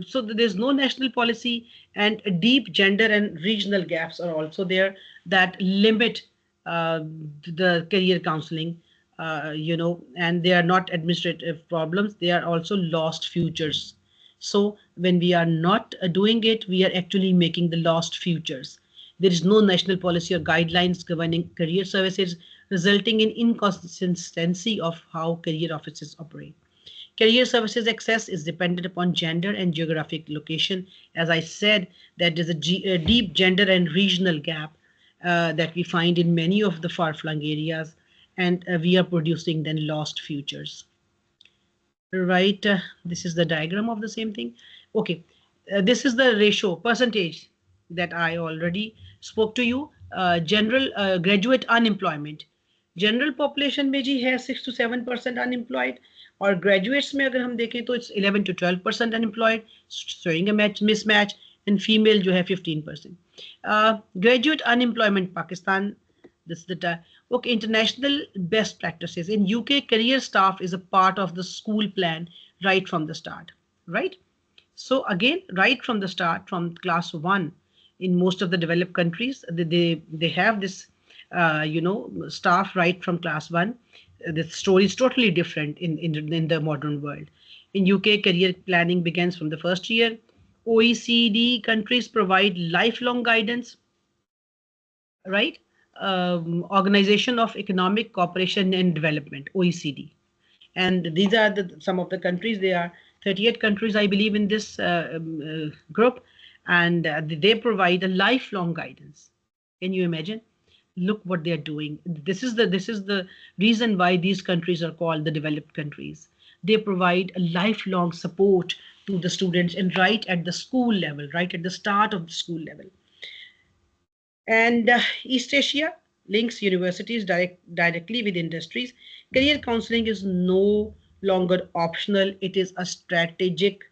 so there's no national policy, and deep gender and regional gaps are also there that limit uh, the career counseling, and they are not administrative problems, they are also lost futures. So when we are not doing it, we are actually making the lost futures. There is no national policy or guidelines governing career services, resulting in inconsistency of how career offices operate. Career services access is dependent upon gender and geographic location. As I said, that is a deep gender and regional gap that we find in many of the far-flung areas. and we are producing then lost futures. Right, this is the diagram of the same thing. Okay, this is the ratio percentage that I already spoke to you. General graduate unemployment, general population में जी है 6 to 7% unemployed, और graduates में अगर हम देखें तो it's 11 to 12% unemployed, showing a mismatch, and female जो है 15%. Graduate unemployment Pakistan, this is the okay. International best practices in UK, career staff is a part of the school plan right from the start, right? So again, right from the start, from class 1, in most of the developed countries, they have this staff right from class 1. The story is totally different in the modern world. In UK, career planning begins from the first year. OECD countries provide lifelong guidance, right? Organization of Economic Cooperation and Development, OECD. And these are some of the countries. There are 38 countries, I believe, in this group, and they provide a lifelong guidance. Can you imagine? Look what they are doing. This is the reason why these countries are called the developed countries. They provide a lifelong support to the students, and right at the school level, right at the start of the school level. And East Asia links universities directly with industries. Career counseling is no longer optional. It is a strategic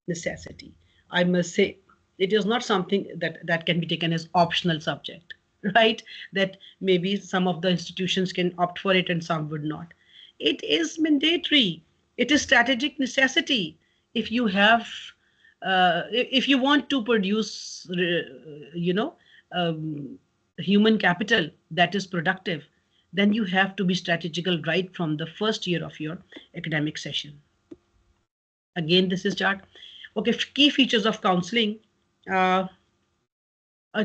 necessity. I must say, it is not something that can be taken as optional subject, right? That maybe some of the institutions can opt for it and some would not. It is mandatory. It is strategic necessity. If you have, if you want to produce, human capital that is productive, then you have to be strategical right from the first year of your academic session. Again, this is chart. Okay, key features of counseling. A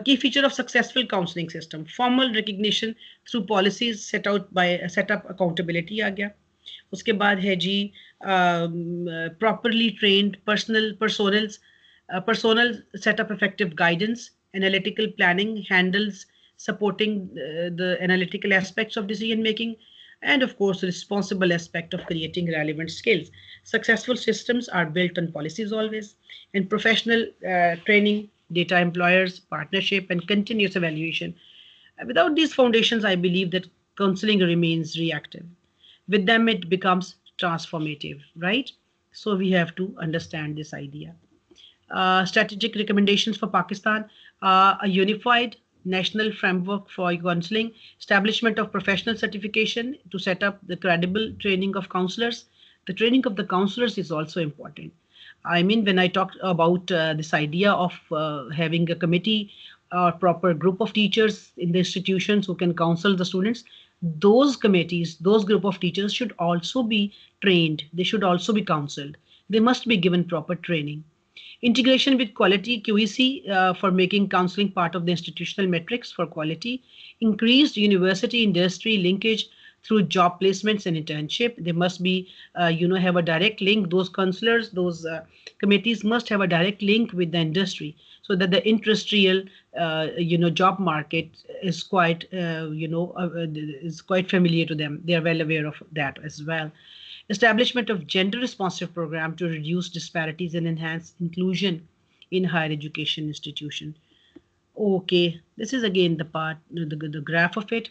key feature of successful counseling system: formal recognition through policies set out by set up accountability आ गया. उसके बाद है जी properly trained personal set up effective guidance. Analytical planning handles supporting the analytical aspects of decision making, and of course, the responsible aspect of creating relevant skills. Successful systems are built on policies always, and professional training, data employers, partnership, and continuous evaluation. Without these foundations, I believe that counseling remains reactive. With them, it becomes transformative, right? So we have to understand this idea. Strategic recommendations for Pakistan: a unified national framework for counseling, establishment of professional certification to set up the credible training of counselors. The training of the counselors is also important. I mean, when I talked about this idea of having a committee or proper group of teachers in the institutions who can counsel the students, those committees, those group of teachers should also be trained. They should also be counseled. They must be given proper training. Integration with quality QEC for making counseling part of the institutional metrics for quality. Increased university industry linkage through job placements and internship. They must be, have a direct link. Those counselors, those committees must have a direct link with the industry, so that the industrial, job market is quite, is quite familiar to them. They are well aware of that as well. Establishment of gender-responsive program to reduce disparities and enhance inclusion in higher education institution. Okay, this is again the part, the graph of it.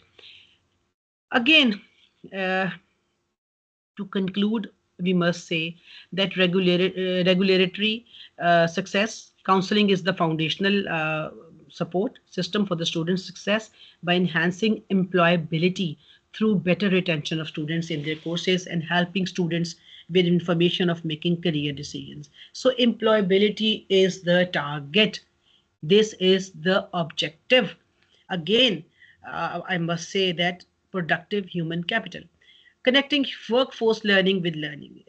Again, to conclude, we must say that regulatory success, counseling is the foundational support system for the students' success by enhancing employability through better retention of students in their courses and helping students with information of making career decisions. So employability is the target. This is the objective. Again, I must say that productive human capital. Connecting workforce learning with learning.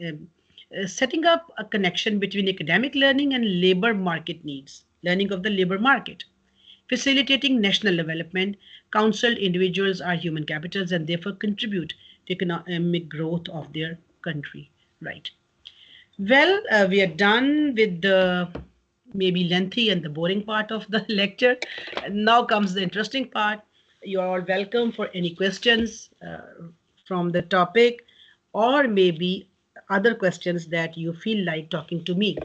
Setting up a connection between academic learning and labor market needs, learning of the labor market. Facilitating national development. Counseled individuals are human capitals and therefore contribute to economic growth of their country. Right. Well, we are done with the maybe lengthy and the boring part of the lecture. Now comes the interesting part. You are all welcome for any questions from the topic, or maybe other questions that you feel like talking to me.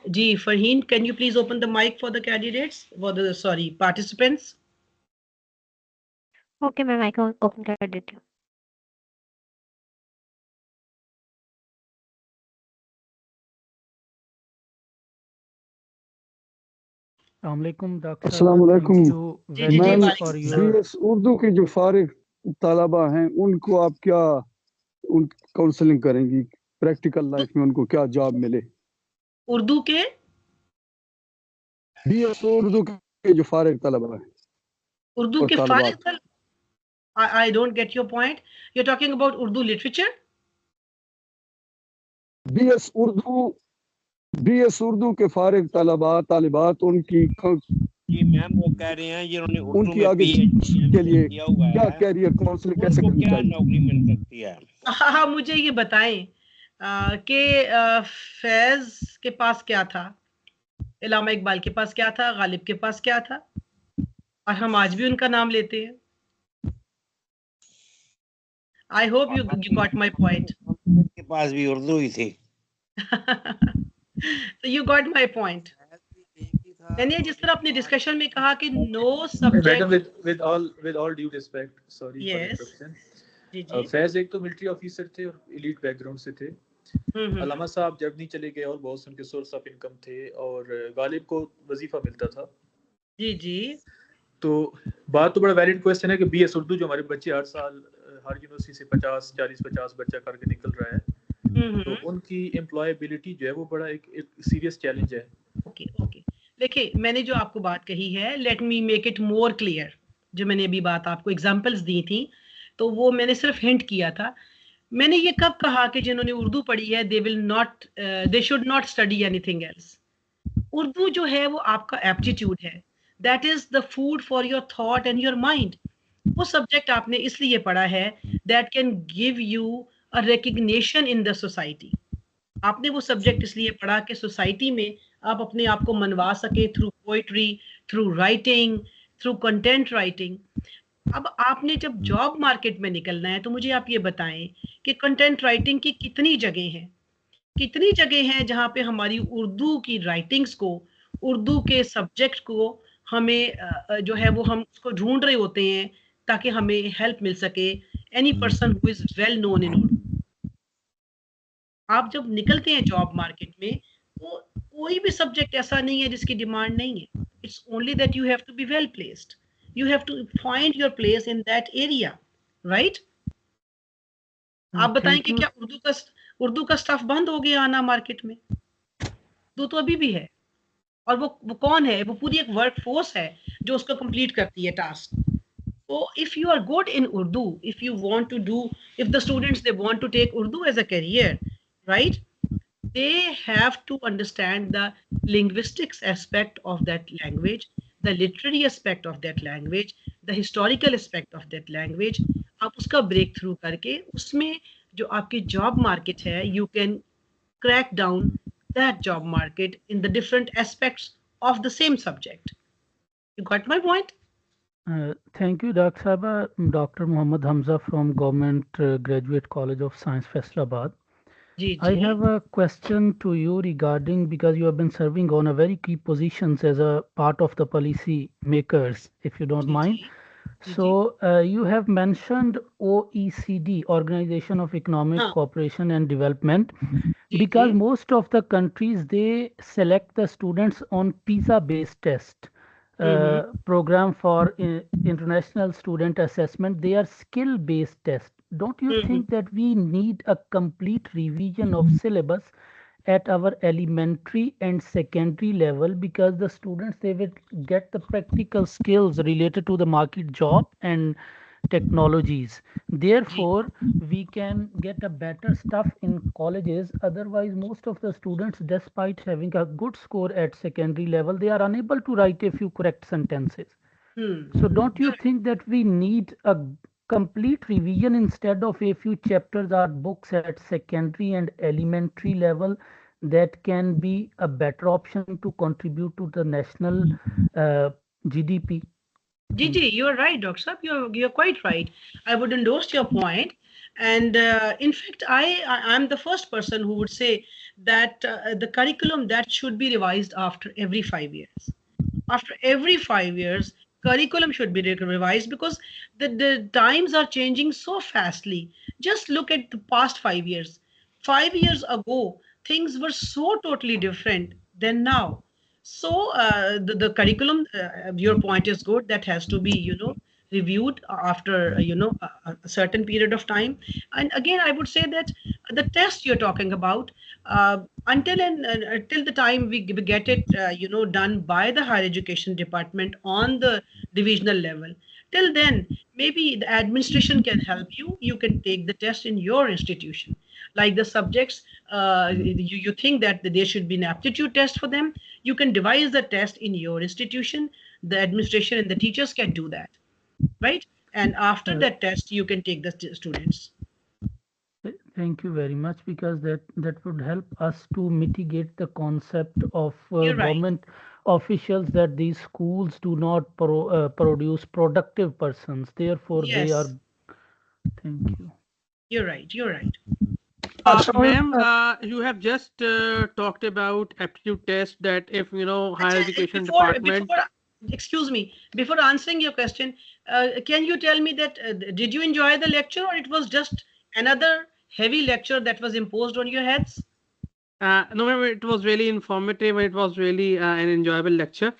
Ji, Farheen, can you please open the mic for the candidates, for the, sorry, participants? Okay मैं mic open कर देती हूँ। अस्सलामुअलैकुम doctor साहब, अस्सलामुअलैकुम। Thank you जी very जी much वालेकुम फॉर सलाम। योर बीएस उर्दू के जो फारिग तलबा हैं उनको आप क्या उन काउंसलिंग करेंगी, प्रैक्टिकल लाइफ में उनको क्या जॉब मिले? उर्दू के बीएस उर्दू के जो फारिग तलबा हैं उर्दू और के तालिबात। फारिग, I don't get your point. You're talking about Urdu literature? BS Urdu के फारिग तलबा तालिबात उनकी जी मैम वो कह रहे हैं जिन्होंने उर्दू उनकी में आगे PhD के लिए किया हुआ क्या है कैरियर काउंसलिंग कैसे उनको करनी क्या चाहिए? नौकरी मिल सकती है? हाँ, मुझे ये बताएं कि फैज के पास क्या था, इलामा इकबाल के पास क्या था, गालिब के पास क्या था, और हम आज भी उनका नाम लेते हैं। I hope you got my point. के पास भी उर्दू ही थी। So you got my point. यानी जिस तरह अपने डिस्कशन में कहा कि no subject, madam with all due respect, sorry for Yes. interruption. जी जी फैज एक तो मिलिट्री ऑफिसर थे और एलीट बैकग्राउंड से थे। अलामा साहब जर्मनी चले गए और बहुत उनके सोर्स ऑफ इनकम थे और गालिब को वजीफा मिलता था। जी जी तो बात तो बड़ा वैलिड क्वेश्चन है कि बीएस उर्दू जो हमारे बच्चे हर साल हर यूनिवर्सिटी से 50 बच्चा करके निकल रहा है, तो उनकी एम्प्लॉयबिलिटी जो है वो बड़ा एक सीरियस चैलेंज है। ओके ओके, देखिए मैंने जो आपको बात कही है, let me make it more clear. जो मैंने अभी बात आपको एग्जांपल्स दी थी, तो वो मैंने सिर्फ हिंट किया था। मैंने ये कब कहा कि जिन्होंने उर्दू पढ़ी है they should not study anything else. Urdu जो है वो आपका एप्टीट्यूड है, that is the food for your thought and your mind. वो सब्जेक्ट आपने इसलिए पढ़ा है that can give you a recognition in the society. आपने वो सब्जेक्ट इसलिए पढ़ा कि सोसाइटी में आप अपने आप को मनवा सके through poetry, through writing, through content writing. अब आपने जब जॉब मार्केट में निकलना है, तो मुझे आप ये बताएं कि कंटेंट राइटिंग की कितनी जगह हैं जहाँ पे हमारी उर्दू की राइटिंग्स को, उर्दू के सब्जेक्ट को हमें जो है वो हम उसको ढूंढ रहे होते हैं ताकि हमें हेल्प मिल सके। Any person who is well known in Urdu. आप जब निकलते हैं जॉब मार्केट में, तो कोई भी सब्जेक्ट ऐसा नहीं है जिसकी डिमांड नहीं है। It's only that you have to be well placed, you have to find your place in that area, right? आप बताएं कि क्या उर्दू का स्टफ बंद हो गया आना मार्केट में? उर्दू तो अभी भी है, और वो कौन है? वो पूरी एक वर्क फोर्स है जो उसको कंप्लीट करती है task. So if you are good in Urdu, if you want to do, if the students they want to take Urdu as a career, right? They have to understand the linguistics aspect of that language, the literary aspect of that language, the historical aspect of that language. आप उसका break through करके उसमें जो आपकी job market है, you can crack down that job market in the different aspects of the same subject. You got my point? Thank you, Dr. Saba. Dr. Muhammad Hamza from Government Graduate College of Science, Faisalabad. I have a question to you regarding, because you have been serving on a very key positions as a part of the policy makers, if you don't mind. So you have mentioned OECD, Organization of Economic Cooperation and Development, because most of the countries, they select the students on PISA-based test. Program for international student assessment. They are skill-based tests. Don't you think that we need a complete revision of syllabus at our elementary and secondary level, because the students, they will get the practical skills related to the market job and technologies. Therefore, we can get a better stuff in colleges. Otherwise, most of the students, despite having a good score at secondary level, they are unable to write a few correct sentences. So don't you think that we need a complete revision instead of a few chapters or books at secondary and elementary level that can be a better option to contribute to the national GDP? Gigi, you're right, Dr. Saab. You're quite right. I would endorse your point. And in fact, I'm the first person who would say that the curriculum that should be revised after every 5 years. After every 5 years, curriculum should be revised because the times are changing so fastly. Just look at the past 5 years. 5 years ago, things were so totally different than now. So the curriculum, your point is good. That has to be, reviewed after, a certain period of time. And again, I would say that the test you're talking about, until the time we get it, done by the higher education department on the divisional level. Till then, maybe the administration can help you. You can take the test in your institution. Like the subjects, you think that there should be an aptitude test for them, you can devise the test in your institution. The administration and the teachers can do that, right? And after that test, you can take the students. Thank you very much, because that would help us to mitigate the concept of government officials that these schools do not produce productive persons. Therefore, they are. Thank you. You're right. You're right. Ma'am, you have just talked about aptitude test, that if higher education department. Excuse me, before answering your question, can you tell me that did you enjoy the lecture, or it was just another heavy lecture that was imposed on your heads? No, ma'am, it was really informative. It was really an enjoyable lecture.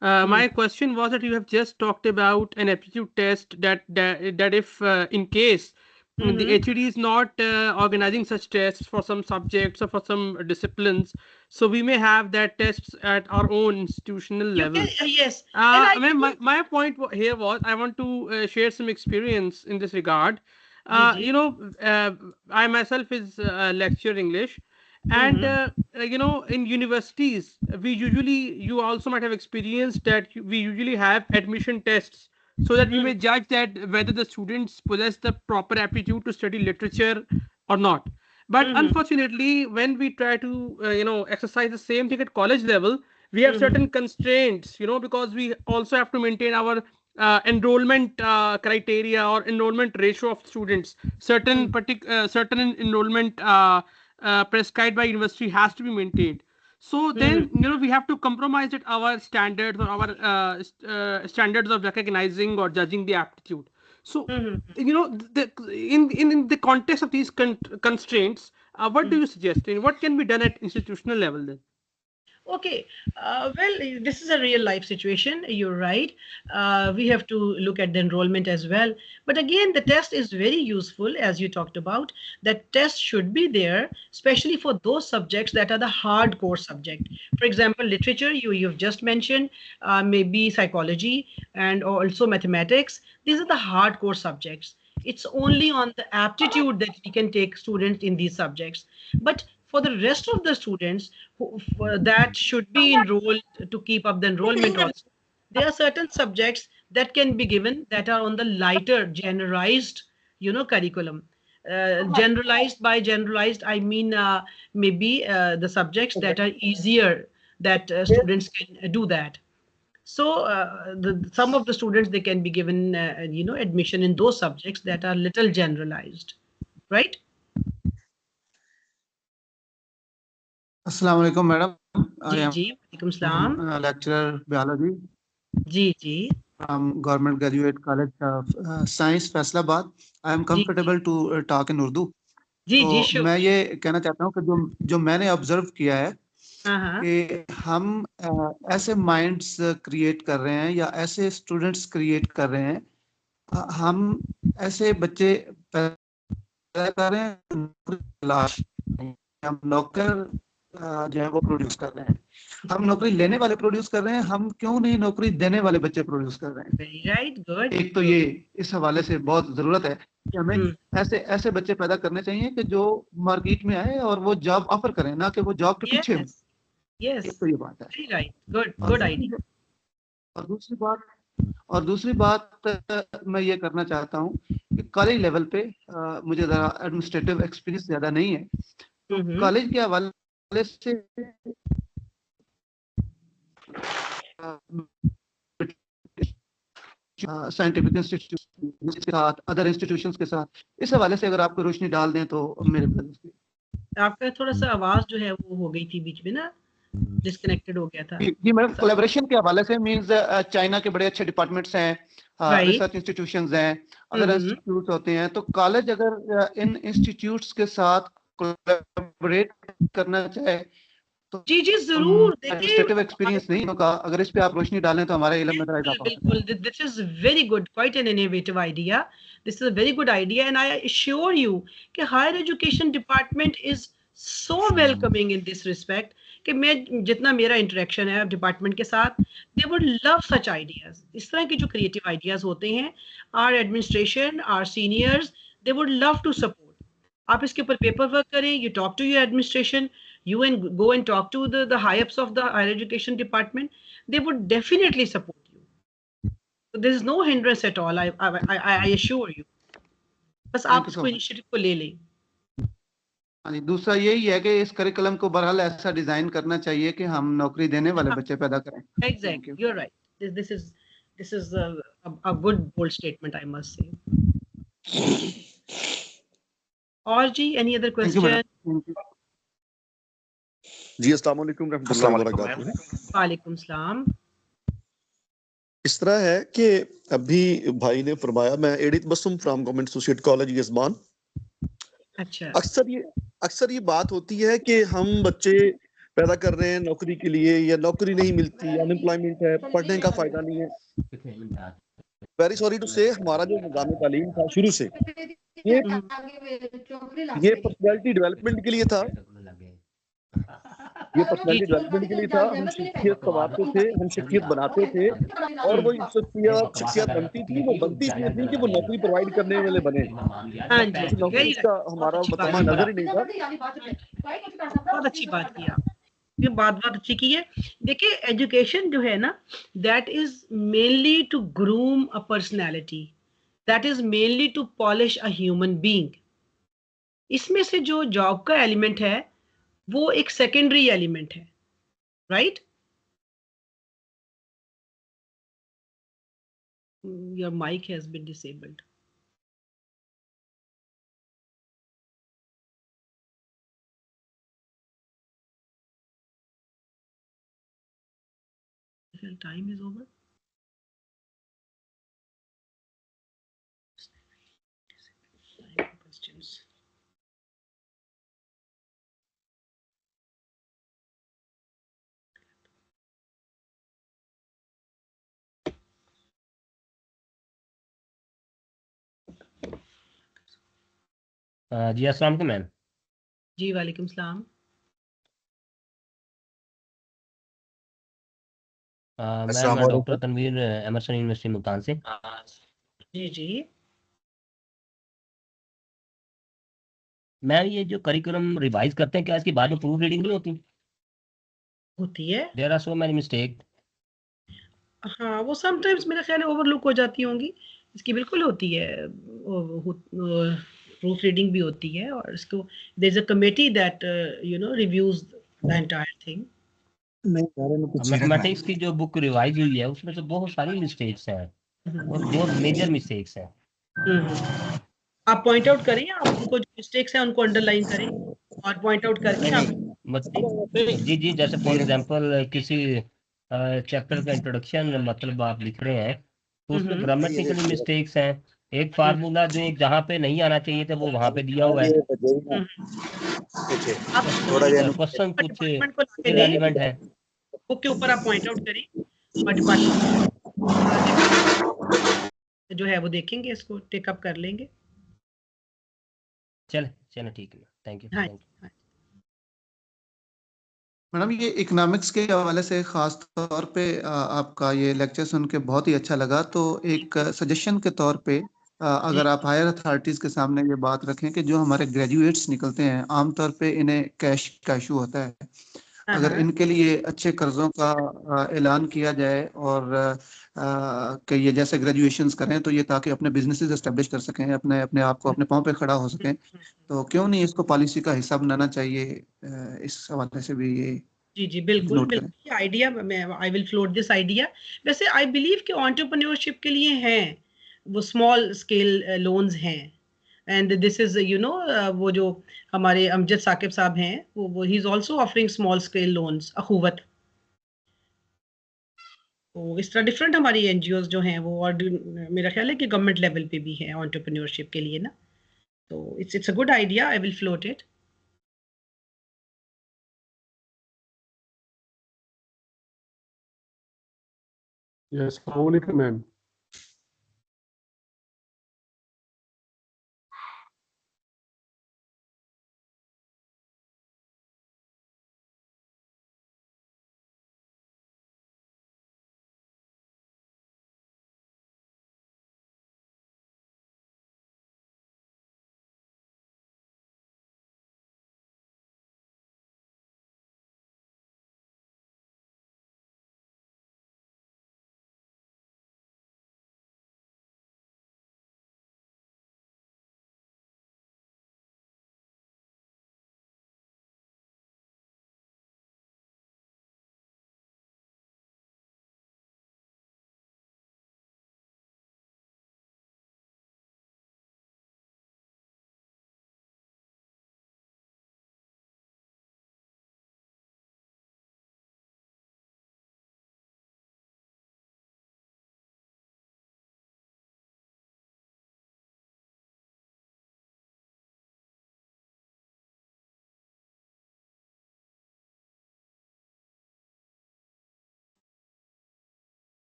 My question was that you have just talked about an aptitude test that if in case the HED is not organizing such tests for some subjects or for some disciplines, so we may have that tests at our own institutional level. Yes. My point here was, I want to share some experience in this regard. I myself is lecture English, and in universities you also might have experienced that we usually have admission tests, so that we may judge that whether the students possess the proper aptitude to study literature or not. But unfortunately, when we try to exercise the same thing at college level, we have certain constraints, because we also have to maintain our enrollment criteria or enrollment ratio of students. Certain enrollment prescribed by university has to be maintained. So then, we have to compromise at our standards or our standards of recognizing or judging the aptitude. So, in the context of these constraints, what do you suggest? What can be done at institutional level then? Okay, well, this is a real life situation. You're right. We have to look at the enrollment as well. But again, the test is very useful, as you talked about. That test should be there, especially for those subjects that are the hardcore subject. For example, literature, you've just mentioned, maybe psychology, and also mathematics. These are the hardcore subjects. It's only on the aptitude that we can take students in these subjects. But for the rest of the students that should be enrolled to keep up the enrollment also, there are certain subjects that can be given that are on the lighter generalized, curriculum. Generalized, by generalized, I mean maybe the subjects that are easier, that students can do that. So some of the students, they can be given, admission in those subjects that are little generalized, right? Assalamu alaikum, madam. Lecturer biology. From Government Graduate College of Science, Faisalabad. I am comfortable to talk in Urdu. तो मैं ये कहना चाहता हूँ कि जो मैंने observe किया है कि हम ऐसे माइंड्स क्रिएट कर रहे हैं या ऐसे स्टूडेंट्स क्रिएट कर रहे हैं, हम ऐसे बच्चे पैदा कर रहे हैं, हम नौकर जो है वो प्रोड्यूस कर रहे हैं। हम नौकरी लेने वाले प्रोड्यूस कर रहे हैं, हम क्यों नहीं नौकरी देने वाले बच्चे प्रोड्यूस कर रहे हैं? एक तो ये इस हवाले से बहुत जरूरत है कि हमें ऐसे बच्चे पैदा करने चाहिए कि जो मार्केट में आए और वो जॉब ऑफर करें, ना कि वो जॉब के पीछे हो। एक तो ये बात है। Good idea. और दूसरी बात मैं ये करना चाहता हूँ कि कॉलेज लेवल पे मुझे जरा एडमिनिस्ट्रेटिव एक्सपीरियंस ज्यादा नहीं है, तो कॉलेज के हवाले से साइंटिफिक इंस्टीट्यूट के साथ, अदर इंस्टीट्यूशंस के साथ, इस हवाले से अगर आप कोई रोशनी डाल दें तो मेरे आपका थोड़ा सा आवाज जो है वो हो गई थी बीच में ना, डिस्कनेक्टेड हो गया था। जी मैडम, कोलैबोरेशन के हवाले से मींस चाइना के बड़े अच्छे डिपार्टमेंट्स हैं, रिसर्च इंस्टीट्यूशंस हैं, अदर इंस्टीट्यूट्स होते हैं, तो कॉलेज अगर इन इंस्टीट्यूट्स के साथ कोलैबोरेट करना चाहे तो जी जरूर। देखिए एक्सपीरियंस नहीं होगा, अगर इस पे आप रोशनी डालें तो हमारे इल्म में इजाफा होगा। बिल्कुल, this is very good, quite an innovative idea, this is a very good idea and I assure you कि higher education department is so welcoming in this respect कि मैं जितना मेरा इंटरेक्शन है डिपार्टमेंट के साथ, they would love such ideas. इस तरह के जो क्रिएटिव आइडियाज होते हैं, our administration, our seniors, they would love to support. आप इसके ऊपर पेपर वर्क करें, you talk to your administration, you and go and talk to the high ups of the higher education department, they would definitely support you. So there is no hindrance at all, I assure you. बस आप इसको initiative को ले लें। हाँ जी, दूसरा यही है कि इस करिकुलम को बहरहाल ऐसा डिजाइन करना चाहिए कि हम नौकरी देने वाले बच्चे पैदा करें। Exactly, you're right. This is a good bold statement, I must say. और जी, any other question? जी अस्सलाम वालेकुम रहमतुल्लाहि व बरकातहू। वालेकुम सलाम। इस तरह है कि अभी भाई ने फरमाया, मैं एडिथ बसुम फ्रॉम गवर्नमेंट एसोसिएट कॉलेज यजमान। अच्छा। अक्सर ये बात होती है कि हम बच्चे पैदा कर रहे हैं नौकरी के लिए, या नौकरी नहीं मिलती, अनएम्प्लॉयमेंट है, पढ़ने का फायदा नहीं है। वेरी सॉरी टू से, हमारा जो निज़ाम तालीम था शुरू से ये पर्सनैलिटी डेवलपमेंट के लिए था, ये पर्सनैलिटी डेवलपमेंट के लिए था। हम शख्सियत संवारते थे, हम शख्सियत बनाते थे, और वो शख्सियत बनती थी, वो बनती इसलिए थी कि वो नौकरी प्रोवाइड करने वाले बने। नौकरी का हमारा वर्तमान नजर ही नहीं था। बहुत अच्छी बात की आप, ये बात अच्छी की है। देखिए, एजुकेशन जो है ना, that is mainly to groom a personality, that is mainly to polish a human being. इसमें से जो जॉब का एलिमेंट है वो एक सेकेंडरी एलिमेंट है, right? Your mic has been disabled. Time is over. Questions. जी अस्सलाम वालेकुम मैम। जी वालेकुम सलाम। मैं doctor Tanveer, Emerson university Multan से। जी मैं ये जो करिकुलम रिवाइज करते हैं, क्या इसके बाद में प्रूफ रीडिंग नहीं होती है? There are so many mistake. हाँ, वो समटाइम्स मेरा ख्याल है ओवरलुक हो जाती होंगी। इसकी बिल्कुल होती है, प्रूफ रीडिंग भी होती है, और इसको there is a committee that reviews the entire thing. Mathematics की जो बुक रिवाइज हुई है उसमें तो बहुत सारी मिस्टेक्स हैं, और बहुत मेजर मिस्टेक्स हैं। आप पॉइंट आउट करें, आपको जो मिस्टेक्स हैं उनको अंडरलाइन करें और पॉइंट आउट करके आप जी जैसे फॉर एग्जांपल किसी चैप्टर का इंट्रोडक्शन मतलब आप लिख रहे हैं तो उसमें ग्रामेटिकली मिस्टेक्स हैं। एक फार्मूला जो एक जहाँ पे नहीं आना चाहिए था वो वहाँ पे दिया हुआ है। क्वेश्चन कुछ इररिलेवेंट है, बुक के ऊपर आप पॉइंट आउट करें और डिपार्टमेंट जो है वो देखेंगे, इसको टेक अप कर लेंगे। चले ठीक है, थैंक यू। मैडम, ये इकोनॉमिक्स के हवाले से ख़ास तौर पे आपका ये लेक्चर सुन के बहुत ही अच्छा लगा। तो एक सजेशन के तौर पे अगर आप हायर अथॉरिटीज़ के सामने ये बात रखें कि जो हमारे ग्रेजुएट्स निकलते हैं आमतौर पे इन्हें कैश का इशू होता है, अगर इनके लिए अच्छे कर्ज़ों का ऐलान किया जाए और कि ये जैसे ग्रेजुएशंस करें तो ये ताकि अपने बिजनेसेस एस्टेब्लिश कर सकें, अपने आप को अपने पाँव पे खड़ा हो सकें, तो क्यों नहीं इसको पॉलिसी का हिस्सा बनाना चाहिए? इस हवाले से भी ये जी जी बिल्कुल बिल्कुल आइडिया मैं I will float this idea. वैसे आई बिलीव कि एंटरप्रेन्योरशिप के लिए हैं वो स्मॉल स्केल लोन्स हैं एंड दिस इज वो जो हमारे अमजद साकिब साहब हैं वो ही is also offering small scale loans Akhuwat. तो इस तरह डिफरेंट हमारी एनजीओज जो हैं वो और मेरा ख्याल है कि गवर्नमेंट लेवल पे भी है एंटरप्रेन्योरशिप के लिए ना। तो it's a good idea, I will float it. Yes, अस्सलाम वालेकुम मैम।